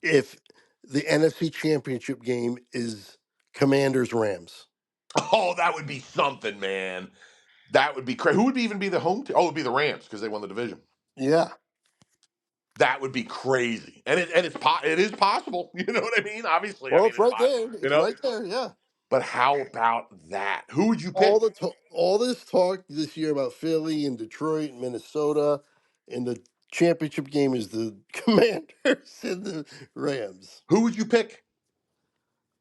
if the NFC Championship game is Commanders Rams? Oh, that would be something, man. That would be crazy. Who would even be the home team? Oh, it would be the Rams because they won the division. Yeah. That would be crazy, and it is possible. You know what I mean? Obviously, I Well, mean it's right there. you It's know. right there. Yeah. But how about that? Who would you pick? All this talk this year about Philly and Detroit and Minnesota, and the championship game is the Commanders and the Rams. Who would you pick?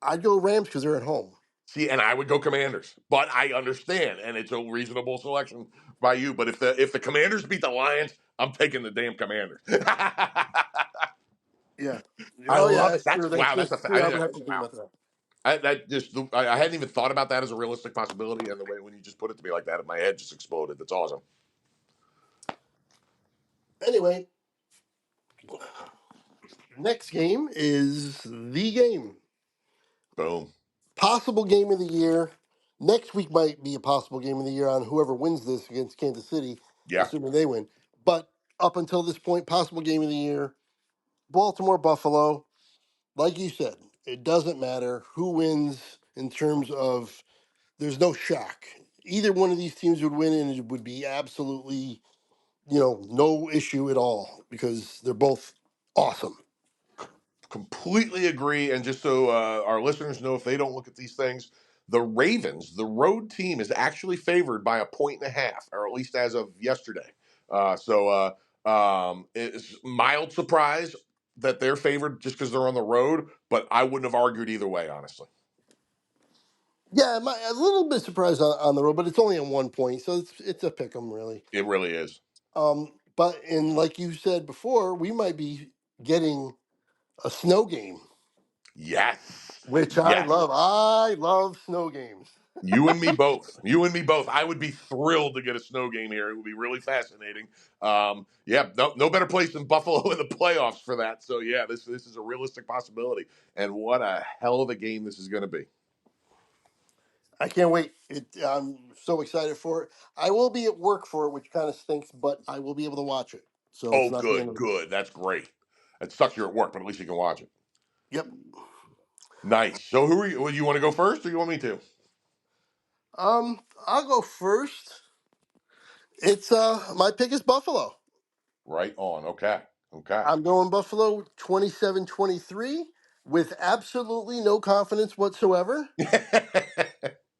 I'd go Rams because they're at home. See, and I would go Commanders, but I understand, and it's a reasonable selection by you. But if the Commanders beat the Lions, I'm taking the damn Commanders. Yeah. I Oh yeah, love it. that's true. Wow. That's I true. I think would that's have to think wow. about that. I hadn't even thought about that as a realistic possibility, and the way when you just put it to me like that, my head just exploded. That's awesome. Anyway, next game is the game. Boom. Possible game of the year. Next week might be a possible game of the year on whoever wins this against Kansas City, Yeah. assuming they win. But up until this point, possible game of the year, Baltimore Buffalo. Like you said, it doesn't matter who wins in terms of there's no shock. Either one of these teams would win, and it would be absolutely, no issue at all because they're both awesome. Completely agree. And just so our listeners know, if they don't look at these things, the Ravens, the road team, is actually favored by 1.5, or at least as of yesterday. It's mild surprise that they're favored just because they're on the road, but I wouldn't have argued either way, honestly. Yeah, a little bit surprised on the road, but it's only on 1 point, so it's a pick 'em really. It really is. But and like you said before, we might be getting a snow game, Yes. which I Yes. love. I love snow games. You and me both. You and me both. I would be thrilled to get a snow game here. It would be really fascinating. Yeah, no better place than Buffalo in the playoffs for that. So yeah, this is a realistic possibility. And what a hell of a game this is going to be. I can't wait. I'm so excited for it. I will be at work for it, which kind of stinks, but I will be able to watch it. So it's Oh, not the end good, of the world. good. That's great. It sucks you're at work, but at least you can watch it. Yep. Nice. So who are you? Well, you want to go first, or you want me to? I'll go first. It's my pick is Buffalo. Right on. Okay. Okay. I'm going Buffalo 27-23 with absolutely no confidence whatsoever.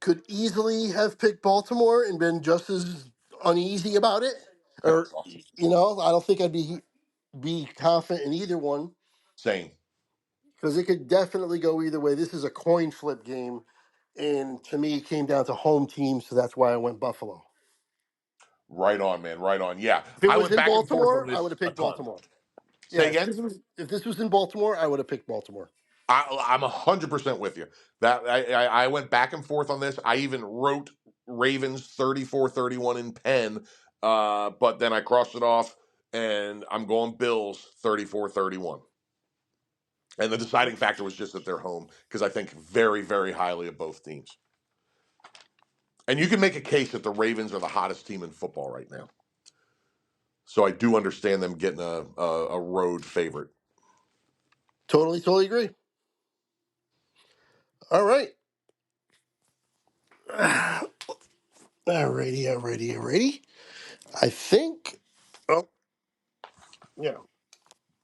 Could easily have picked Baltimore and been just as uneasy about it. Or That's awesome. I don't think I'd be confident in either one Same. because it could definitely go either way. This is a coin flip game, and to me, it came down to home team, so that's why I went Buffalo. Right on, man. Right on. Yeah, If it I was went in back and forth on Baltimore, I would this have a picked ton. Baltimore. Yeah, Say again. if this was in Baltimore, I would have picked Baltimore. I'm 100% with you. That I went back and forth on this. I even wrote Ravens 34-31 in pen, but then I crossed it off, and I'm going Bills 34-31. And the deciding factor was just that they're home because I think very, very highly of both teams. And you can make a case that the Ravens are the hottest team in football right now. So I do understand them getting a road favorite. Totally agree. All right. Alrighty. I think. Oh, yeah.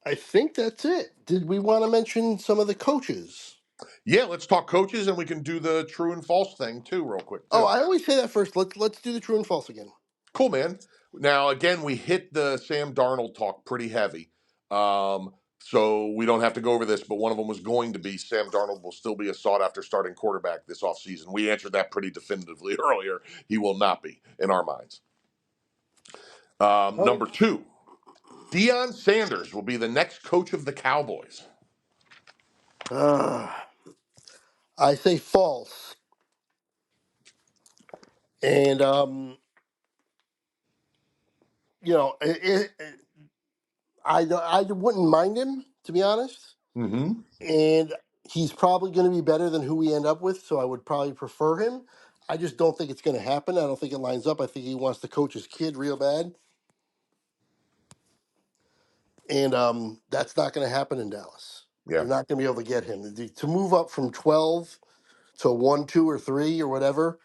I think that's it. Did we want to mention some of the coaches? Yeah, let's talk coaches, and we can do the true and false thing too, real quick Oh, too. I always say that first. Let's do the true and false again. Cool, man. Now, again, we hit the Sam Darnold talk pretty heavy. So we don't have to go over this, but one of them was going to be Sam Darnold will still be a sought after starting quarterback this offseason. We answered that pretty definitively earlier. He will not be in our minds. Oh. Number two, Deion Sanders will be the next coach of the Cowboys. Uh, I say false, and I wouldn't mind him to be honest, Mm-hmm. and he's probably going to be better than who we end up with, so I would probably prefer him. I just don't think it's going to happen. I don't think it lines up. I think he wants to coach his kid real bad, and that's not going to happen in Dallas. Yeah, You're not going to be able to get him to move up from 12 to 1, 2, or 3 or whatever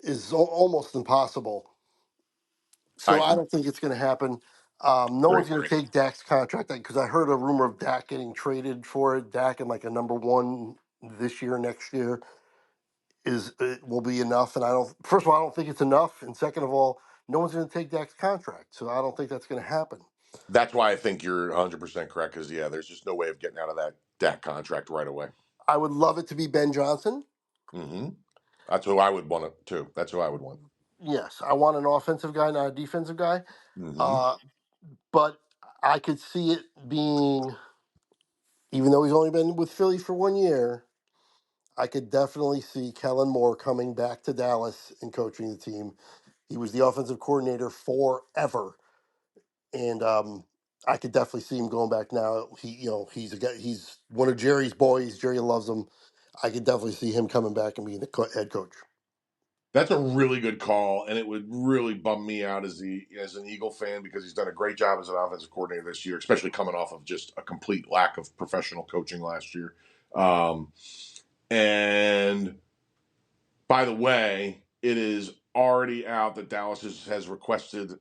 is almost impossible. So I I don't think it's going to happen. No Great. one's going to take Dak's contract because I heard a rumor of Dak getting traded for it. Dak and like a number one this year, next year is it will be enough. And I don't. First of all, I don't think it's enough. And second of all, no one's going to take Dak's contract, so I don't think that's going to happen. That's why I think you're 100% correct. Because yeah, there's just no way of getting out of that Dak contract right away. I would love it to be Ben Johnson. Hmm. That's who I would want it too. That's who I would want. Yes, I want an offensive guy, not a defensive guy. Hmm. Uh, but I could see it being, even though he's only been with Philly for 1 year, I could definitely see Kellen Moore coming back to Dallas and coaching the team. He was the offensive coordinator forever, and I could definitely see him going back now. He's a guy. He's one of Jerry's boys. Jerry loves him. I could definitely see him coming back and being the head coach. That's a really good call, and it would really bum me out as an Eagle fan because he's done a great job as an offensive coordinator this year, especially coming off of just a complete lack of professional coaching last year. Um, and by the way, it is already out that Dallas has requested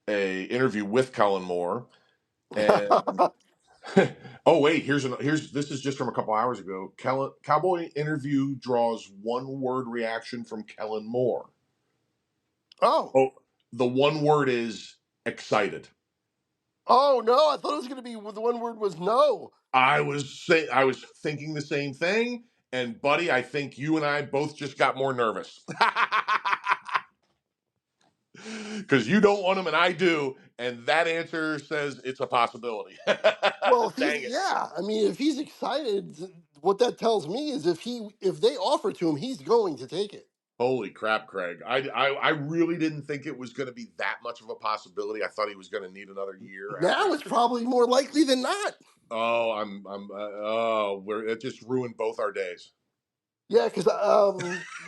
a interview with Kellen Moore. And oh wait, here's this is just from a couple hours ago. Cowboy interview draws one word reaction from Kellen Moore. Oh, Oh, the one word is excited. oh no! I thought it was going to be the one word was no. I was thinking the same thing, and buddy, I think you and I both just got more nervous. Because you don't want him and I do, and that answer says it's a possibility. Well, if Dang he's it. yeah, I mean, if he's excited, what that tells me is if they offer to him, he's going to take it. Holy crap, Craig. I really didn't think it was going to be that much of a possibility. I thought he was going to need another year Now it's after. probably more likely than not. Oh, it just ruined both our days. Yeah, because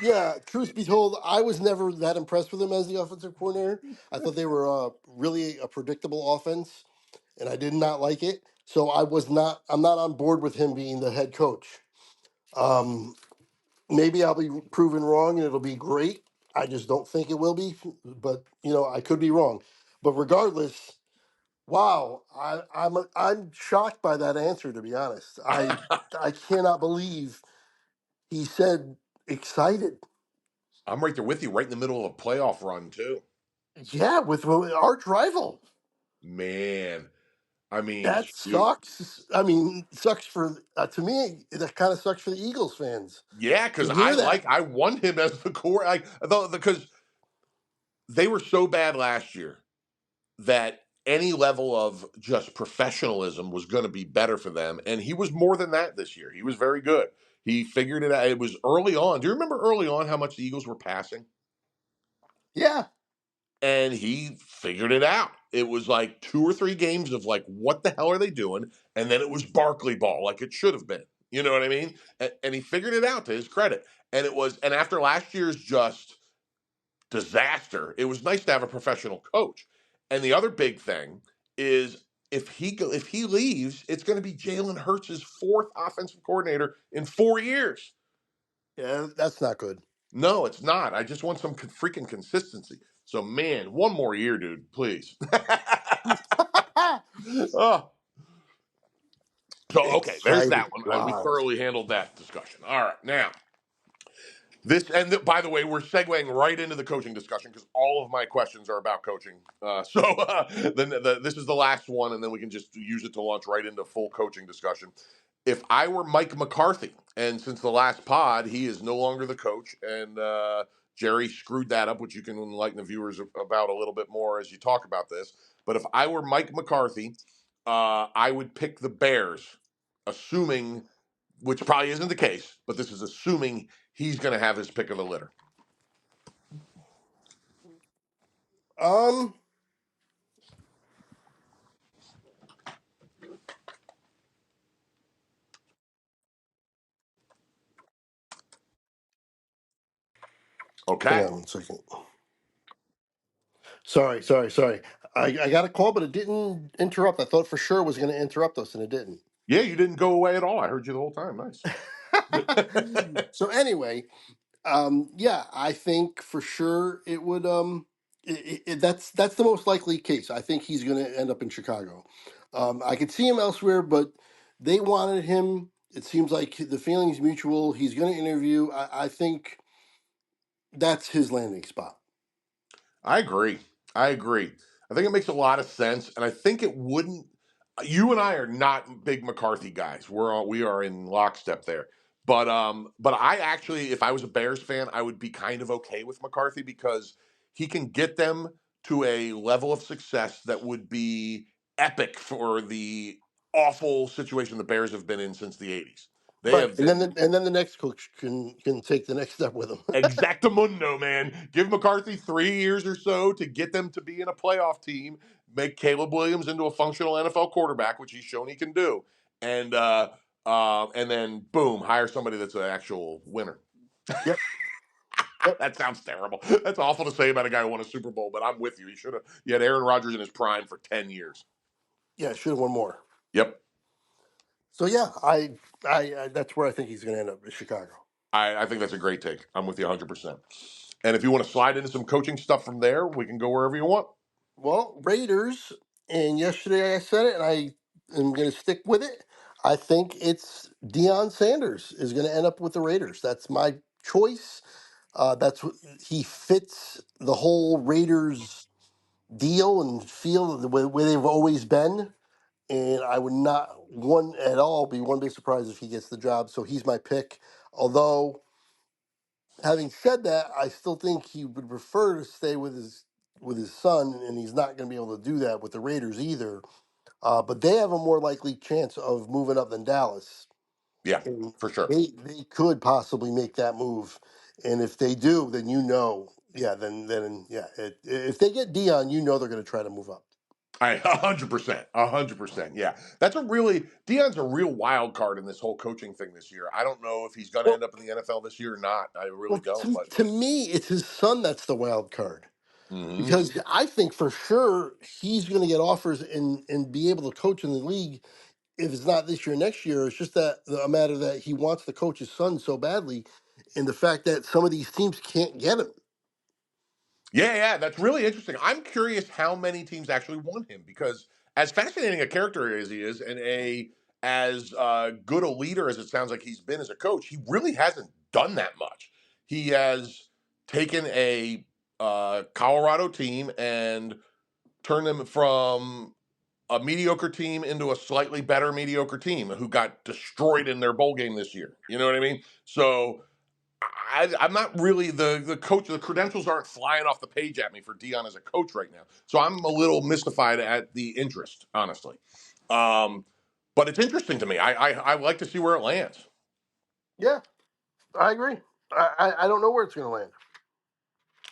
yeah, truth be told, I was never that impressed with him as the offensive coordinator. I thought they were really a predictable offense, and I did not like it. So I was not. I'm not on board with him being the head coach. Um, Maybe I'll be proven wrong, and it'll be great. I just don't think it will be, but I could be wrong. But regardless, wow, I'm shocked by that answer. To be honest, I cannot believe he said excited. I'm right there with you, right in the middle of a playoff run, too. Yeah, with arch rival. Man, I mean, That shoot. sucks. I mean, sucks for to me. That kind of sucks for the Eagles fans Yeah, to because hear that. I want him as the core. Because they were so bad last year that any level of just professionalism was going to be better for them. And he was more than that this year. He was very good. He figured it out. It was early on. Do you remember early on how much the Eagles were passing? Yeah, And he figured it out. It was like 2 or 3 games of like, what the hell are they doing? And then it was Barkley ball, like it should have been. You know what I mean? And he figured it out to his credit. And after last year's just disaster, it was nice to have a professional coach. And the other big thing is if he leaves, it's going to be Jalen Hurts' fourth offensive coordinator in 4 years. yeah, that's not good. No, it's not. I just want some freaking consistency. So, man, one more year, dude, please. Oh, so, okay, there's Excited. that one. We Wow. thoroughly handled that discussion. All right, now by the way, we're segueing right into the coaching discussion because all of my questions are about coaching. Then this is the last one, and then we can just use it to launch right into full coaching discussion. If I were Mike McCarthy, and since the last pod, he is no longer the coach, and Jerry screwed that up, which you can enlighten the viewers about a little bit more as you talk about this. But if I were Mike McCarthy, I would pick the Bears, assuming, which probably isn't the case, but this is assuming he's going to have his pick of the litter. Um. Hang Okay. on 1 second. Sorry. I got a call, but it didn't interrupt. I thought for sure it was going to interrupt us, and it didn't. Yeah, you didn't go away at all. I heard you the whole time. Nice. So anyway, yeah, I think for sure it would. That's the most likely case. I think he's going to end up in Chicago. I could see him elsewhere, but they wanted him. It seems like the feeling's mutual. He's going to interview. I think that's his landing spot. I agree. I agree. I think it makes a lot of sense, and I think it wouldn't. You and I are not big McCarthy guys. We are in lockstep there. But I actually, if I was a Bears fan, I would be kind of okay with McCarthy because he can get them to a level of success that would be epic for the awful situation the Bears have been in since the '80s. They Right, have and then been the next coach can take the next step with him. exactamundo, man. Give McCarthy 3 years or so to get them to be in a playoff team, make Caleb Williams into a functional NFL quarterback, which he's shown he can do, and and then boom, hire somebody that's an actual winner. Yep, yep, That sounds terrible. That's awful to say about a guy who won a Super Bowl, but I'm with you. He should have. He had Aaron Rodgers in his prime for 10 years. yeah. Should have won more. Yep. So yeah, I that's where I think he's going to end up in Chicago. I think that's a great take. I'm with you 100%. And if you want to slide into some coaching stuff from there, we can go wherever you want. Well, Raiders, and yesterday I said it, and I am going to stick with it. I think it's Deion Sanders is going to end up with the Raiders. That's my choice. That's what he fits the whole Raiders deal and feel the way they've always been. And I would not one at all be one bit surprised if he gets the job. So he's my pick. Although having said that, I still think he would prefer to stay with his son, and he's not going to be able to do that with the Raiders either. But they have a more likely chance of moving up than Dallas, Yeah, and for sure. they could possibly make that move. And if they do, then yeah, then yeah, if they get Dion, they're going to try to move up. 100%, 100%. Yeah, that's a really Dion's a real wild card in this whole coaching thing this year. I don't know if he's going to Well, end up in the NFL this year or not. I really well, don't. But to me, it's his son that's the wild card. mhm. Because I think for sure he's going to get offers and be able to coach in the league if it's not this year, next year. It's just that a matter that he wants to coach his son so badly, and the fact that some of these teams can't get him. Yeah, that's really interesting. I'm curious how many teams actually want him because as fascinating a character as he is, and a as good a leader as it sounds like he's been as a coach, he really hasn't done that much. He has taken a Colorado team and turned them from a mediocre team into a slightly better mediocre team who got destroyed in their bowl game this year. You know what I mean? So I'm not really the coach. The credentials aren't flying off the page at me for Dion as a coach right now. So I'm a little mystified at the interest, honestly. Um, but it's interesting to me. I like to see where it lands. Yeah, I agree. I don't know where it's going to land.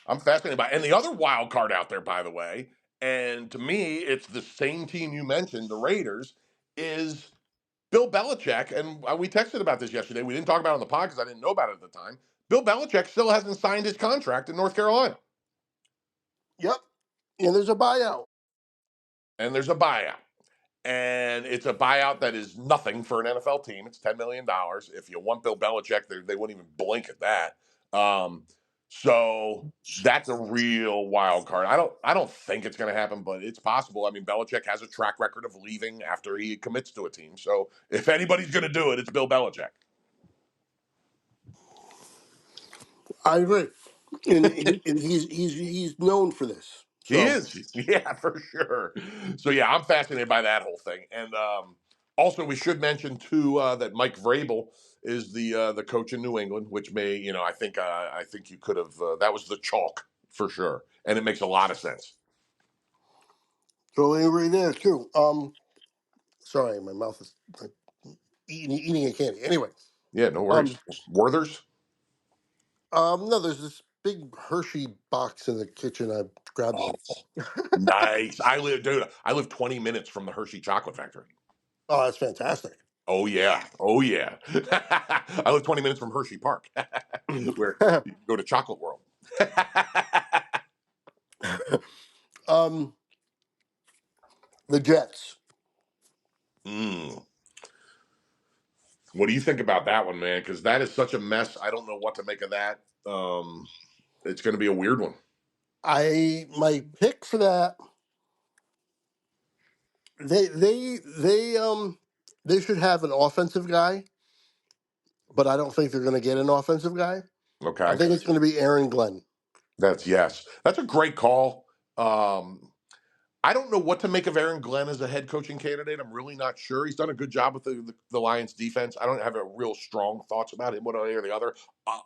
I'm fascinated by it. And the other wild card out there, by the way, and to me, it's the same team you mentioned, the Raiders, is Bill Belichick. And we texted about this yesterday. We didn't talk about it on the pod because I didn't know about it at the time. Bill Belichick still hasn't signed his contract in North Carolina. Yep, and there's a buyout. And there's a buyout. And it's a buyout that is nothing for an NFL team. It's $10 million. If you want Bill Belichick, they wouldn't even blink at that. So that's a real wild card. I don't think it's going to happen, but it's possible. I mean, Belichick has a track record of leaving after he commits to a team. So if anybody's going to do it, it's Bill Belichick. I agree, and he's known for this. He So is, yeah, for sure. So yeah, I'm fascinated by that whole thing. And also, we should mention too that Mike Vrabel is the coach in New England, which may, I think you could have that was the chalk for sure, and it makes a lot of sense. totally agree there too. Sorry, my mouth is like eating a candy. Anyway, Yeah, no worries. um, Werther's. no, there's this big Hershey box in the kitchen. I grabbed Oh, one. nice. I live 20 minutes from the Hershey Chocolate Factory. Oh, that's fantastic. Oh yeah, oh yeah. I live 20 minutes from Hershey Park, where you can go to Chocolate World. um, the Jets. Mm. What do you think about that one, man? Because that is such a mess. I don't know what to make of that. It's going to be a weird one. My pick for that, they should have an offensive guy, but I don't think they're going to get an offensive guy. I Okay. think it's going to be Aaron Glenn. That's yes. That's a great call. I don't know what to make of Aaron Glenn as a head coaching candidate. I'm really not sure. He's done a good job with the Lions defense. I don't have a real strong thoughts about him one way or the other,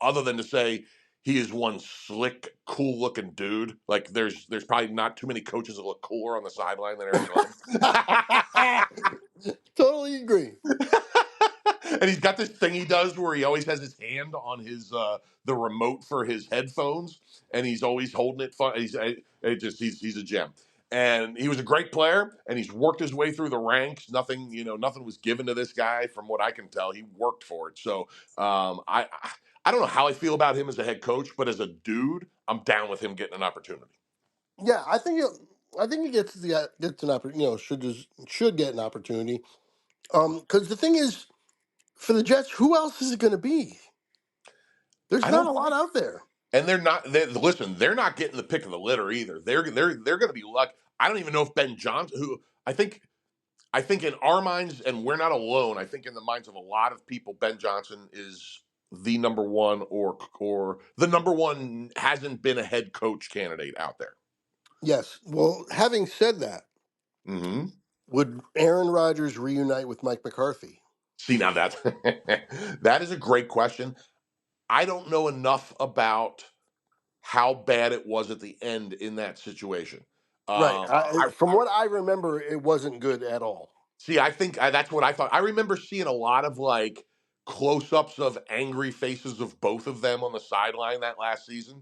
other than to say he is one slick, cool looking dude. Like there's probably not too many coaches that look cooler on the sideline than Aaron Glenn. Totally agree. And he's got this thing he does where he always has his hand on his the remote for his headphones, and he's always holding it. Fun. He's a gem, and he was a great player, and he's worked his way through the ranks. Nothing was given to this guy, from what I can tell. He worked for it. So I don't know how I feel about him as a head coach, but as a dude, I'm down with him getting an opportunity. Yeah, I think he gets an opportunity. Should get an opportunity. Because the thing is, for the Jets, who else is it going to be? There's I not don't a lot out there. And they're not. Listen, they're not getting the pick of the litter either. They're going to be lucky. I don't even know if Ben Johnson, who I think in our minds, and we're not alone. I think in the minds of a lot of people, Ben Johnson is the number one, or the number one hasn't been a head coach candidate out there. Yes. Well, having said that, Hmm. would Aaron Rodgers reunite with Mike McCarthy? See, now that that is a great question. I don't know enough about how bad it was at the end in that situation. Right. I From what I remember, it wasn't good at all. See, I think that's what I thought. I remember seeing a lot of like close-ups of angry faces of both of them on the sideline that last season.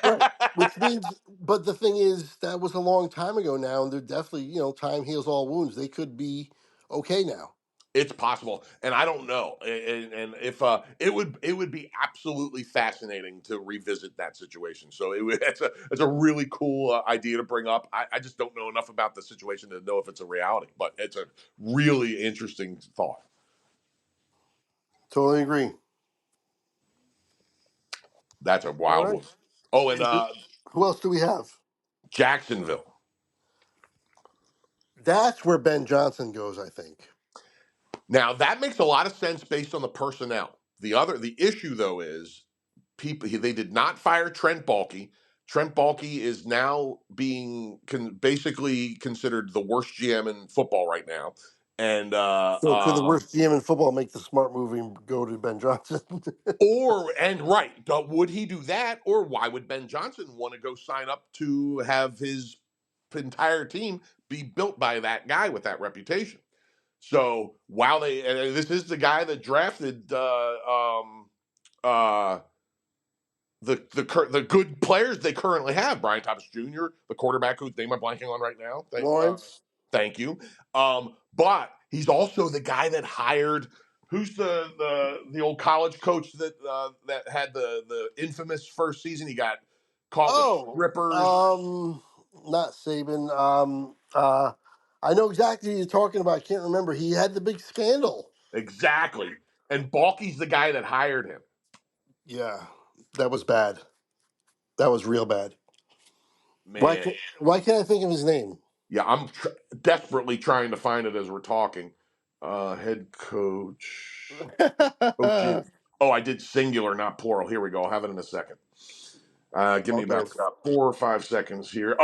Right. Which means, but the thing is, that was a long time ago now, and they're definitely, time heals all wounds. They could be okay now. It's possible, and I don't know. And if it would be absolutely fascinating to revisit that situation. So it's a really cool idea to bring up. I just don't know enough about the situation to know if it's a reality, but it's a really interesting thought. Totally agree. That's a All wild one. right. Oh, and Who else do we have? Jacksonville. That's where Ben Johnson goes, I think. Now that makes a lot of sense based on the personnel. The issue though is they did not fire Trent Baalke. Trent Baalke is now being basically considered the worst GM in football right now, and So could the worst GM in football make the smart move and go to Ben Johnson? right, would he do that, or why would Ben Johnson want to go sign up to have his entire team be built by that guy with that reputation? So while this is the guy that drafted uh, the good players they currently have, Brian Thomas Jr., the quarterback whose name I'm blanking on right now. Lawrence. Thank you. But he's also the guy that hired who's the old college coach that had the infamous first season. He got caught with Oh, strippers. not Saban. I know exactly who you're talking about. I can't remember. He had the big scandal. Exactly. And Balky's the guy that hired him. Yeah, that was bad. That was real bad. Man, Why can't I think of his name? yeah, I'm desperately trying to find it as we're talking. Head coach, coaching. Oh, I did singular, not plural. Here we go. I'll have it in a second. Give me Okay. about 4 or 5 seconds here.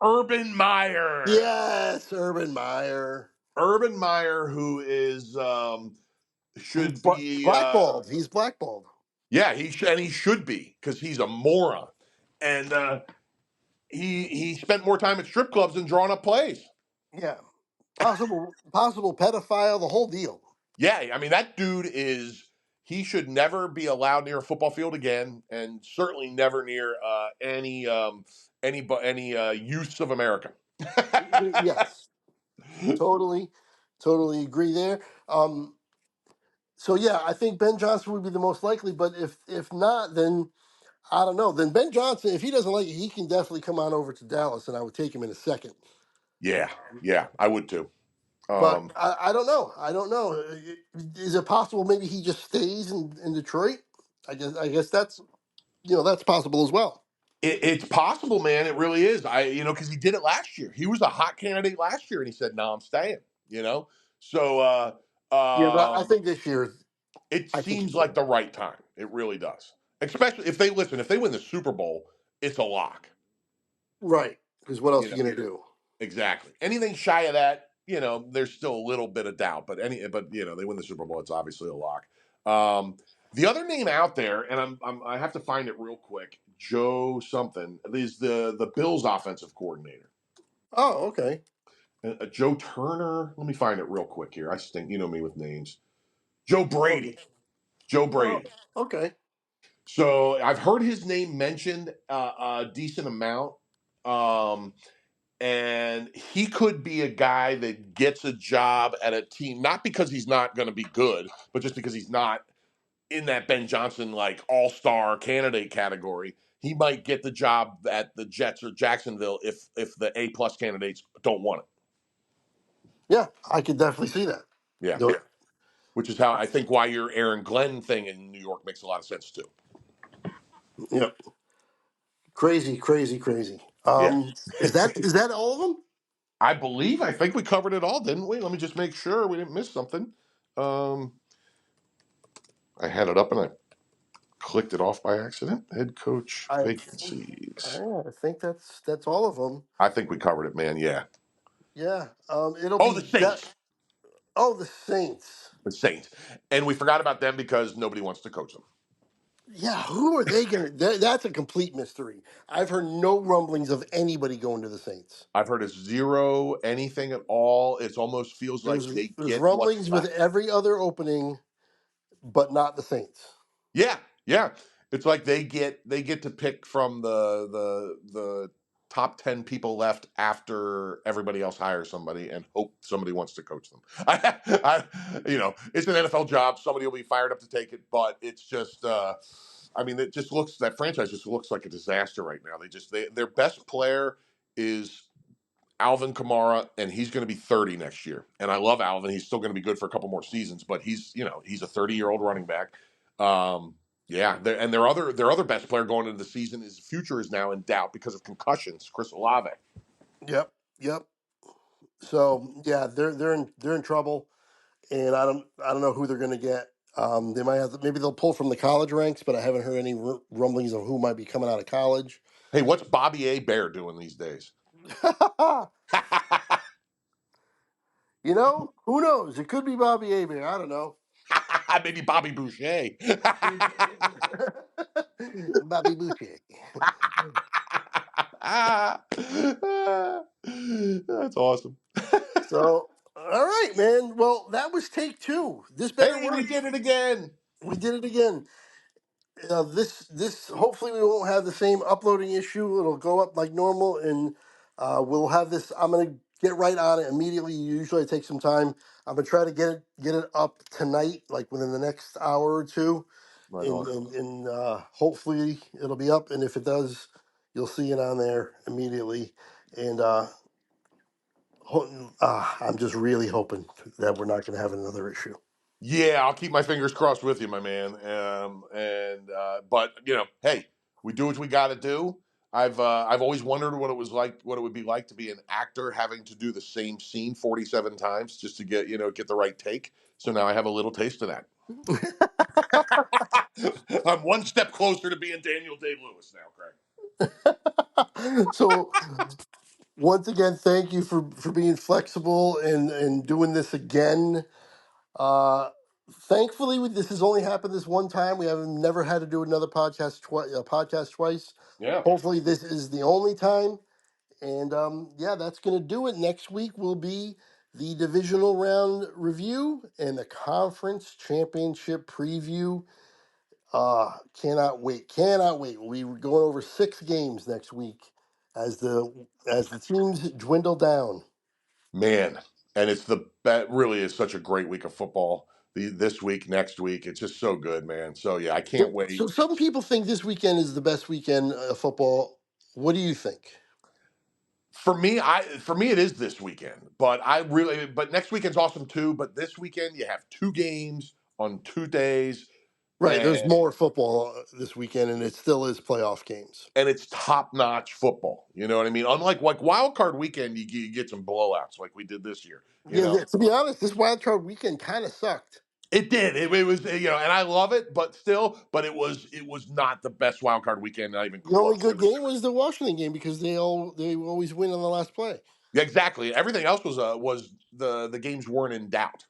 Urban Meyer. Yes, Urban Meyer. Urban Meyer, who is He's should be blackballed. He's blackballed. yeah, he should be because he's a moron, and he spent more time at strip clubs than drawing up plays. Yeah, possible pedophile. The whole deal. Yeah, I mean that dude he should never be allowed near a football field again, and certainly never near any youths of America. Yes, totally agree there. So yeah, I think Ben Johnson would be the most likely. But if not, then I don't know. Then Ben Johnson, if he doesn't like it, he can definitely come on over to Dallas, and I would take him in a second. Yeah, yeah, I would too. But Um, I don't know. I don't know. Is it possible maybe he just stays in Detroit? I guess that's that's possible as well. It's possible, man. It really is. Because he did it last year. He was a hot candidate last year, and he said, "No, I'm staying." You know, so Yeah, but I um, think this year, it I think seems he's like done. the right time. It really does. Especially if they listen. If they win the Super Bowl, it's a lock. Right. Because what else You are know, you going to do? exactly. Anything shy of that, there's still a little bit of doubt. But they win the Super Bowl, it's obviously a lock. The other name out there, and I have to find it real quick. Joe something is the Bills offensive coordinator. Oh, okay. Joe Turner. Let me find it real quick here. I stink. You know me with names. Joe Oh, Brady. Joe oh, Brady. okay. So I've heard his name mentioned a decent amount. Um, and he could be a guy that gets a job at a team, not because he's not going to be good, but just because he's not in that Ben Johnson like all-star candidate category. He might get the job at the Jets or Jacksonville if the A-plus candidates don't want it. Yeah, I could definitely see that. Yeah, No, which is how I think why your Aaron Glenn thing in New York makes a lot of sense too. yeah, crazy, crazy, crazy. Yeah, Is that all of them? I think we covered it all, didn't we? Let me just make sure we didn't miss something. Um, I had it up and I clicked it off by accident. Head coach I think, vacancies. I think that's all of them. I think we covered it, man. Yeah. Yeah. It'll Oh, be the that. Saints. Oh, the Saints. The Saints. And we forgot about them because nobody wants to coach them. Yeah, who are they going to? That's a complete mystery. I've heard no rumblings of anybody going to the Saints. I've heard a zero, anything at all. It almost feels like they There's get what's rumblings with left. every other opening, but not the Saints. Yeah, yeah. It's like they get to pick from the top 10 people left after everybody else hires somebody and hope somebody wants to coach them. It's an NFL job. Somebody will be fired up to take it, but it's just it just looks that franchise just looks like a disaster right now. Their best player is Alvin Kamara, and he's going to be 30 next year. And I love Alvin. He's still going to be good for a couple more seasons, but he's a 30-year-old running back. Um, yeah, and their other best player going into the season, his future is now in doubt because of concussions. Chris Olave. Yep, yep. So yeah, they're in trouble, and I don't know who they're going to get. They might have maybe they'll pull from the college ranks, but I haven't heard any rumblings of who might be coming out of college. Hey, what's Bobby A. Bear doing these days? Who knows? It could be Bobby Abear. I don't know. Maybe Bobby Boucher. Bobby Boucher. That's awesome. So, all right, man. Well, that was take two. This better Hey, we work. did it again. We did it again. This hopefully we won't have the same uploading issue. It'll go up like normal, and we'll have this. I'm gonna get right on it immediately. Usually, it takes some time. I'm gonna try to get it up tonight, like within the next hour or two, Right and on. hopefully it'll be up. And if it does, you'll see it on there immediately. And I'm just really hoping that we're not gonna have another issue. Yeah, I'll keep my fingers crossed with you, my man. But hey, we do what we got to do. I've always wondered what it would be like to be an actor having to do the same scene 47 times just to get the right take. So now I have a little taste of that. I'm one step closer to being Daniel Day Lewis now, Craig. So once again, thank you for being flexible and doing this again. Uh, Thankfully, this has only happened this one time. We have never had to do another podcast twice. Yeah, Hopefully, this is the only time. And yeah, that's going to do it. Next week will be the divisional round review and the conference championship preview. Cannot wait! Cannot wait. We're going over 6 games next week as the teams dwindle down. man, and that really is such a great week of football. This week, next week, it's just so good, man. So yeah, I can't So wait. some people think this weekend is the best weekend of football. What do you think? For me it is this weekend, but next weekend's awesome too. But this weekend you have 2 games on 2 days. Right. There's more football this weekend, and it still is playoff games. And it's top notch football. You know what I mean? Unlike like wild card weekend, you get some blowouts like we did this year. You Yeah. know, To be honest, this wild card weekend kind of sucked. it did. It was and I love it, but still, but it was not the best wild card weekend, not even The only close. good game was the Washington game because they always win on the last play. Yeah, exactly. Everything else was the games weren't in doubt.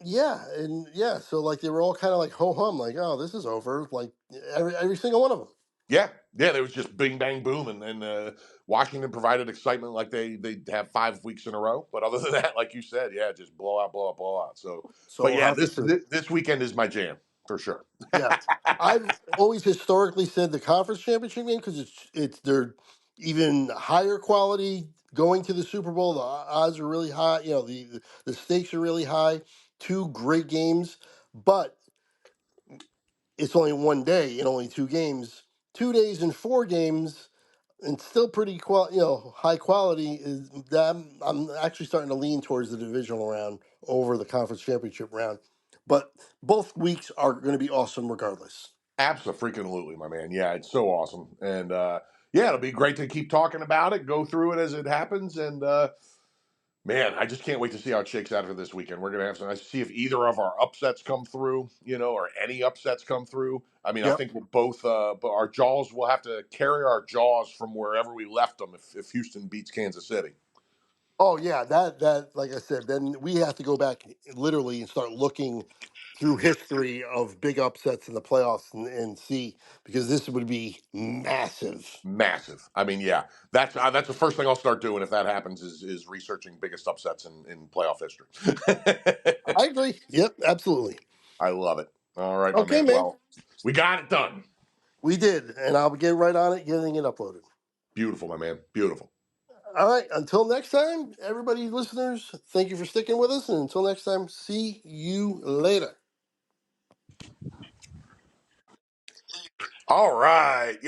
Yeah, and yeah, so like they were all kind of like ho hum, like oh this is over, like every single one of them. Yeah, yeah, there was just bing bang boom, and Washington provided excitement like they have 5 weeks in a row. But other than that, like you said, yeah, just blowout, blowout, blowout. So, So but we'll yeah, have to this see. this, this weekend is my jam for sure. Yeah, I've always historically said the conference championship game because it's they're even higher quality going to the Super Bowl. The odds are really high. You know the stakes are really high. Two great games, but it's only one day and only two games. 2 days and four games and still pretty high quality is that I'm actually starting to lean towards the divisional round over the conference championship round. But both weeks are going to be awesome regardless. Absolutely, my man. Yeah, it's so awesome, and yeah, it'll be great to keep talking about it, go through it as it happens, and man, I just can't wait to see how it shakes out for this weekend. We're gonna have to see if either of our upsets come through, or any upsets come through. I mean, I Yep. think we're both, but our jaws will have to carry our jaws from wherever we left them if Houston beats Kansas City. Oh yeah, that like I said, then we have to go back literally and start looking through history of big upsets in the playoffs and see because this would be massive. Massive. I mean, yeah, that's the first thing I'll start doing if that happens is researching biggest upsets in playoff history. I agree. Yep, absolutely. I love it. All right, my Okay, man. man. Well, we got it done. We did, and I'll get right on it, getting it uploaded. Beautiful, my man. Beautiful. All right. Until next time, everybody, listeners, thank you for sticking with us. And until next time, see you later. All right.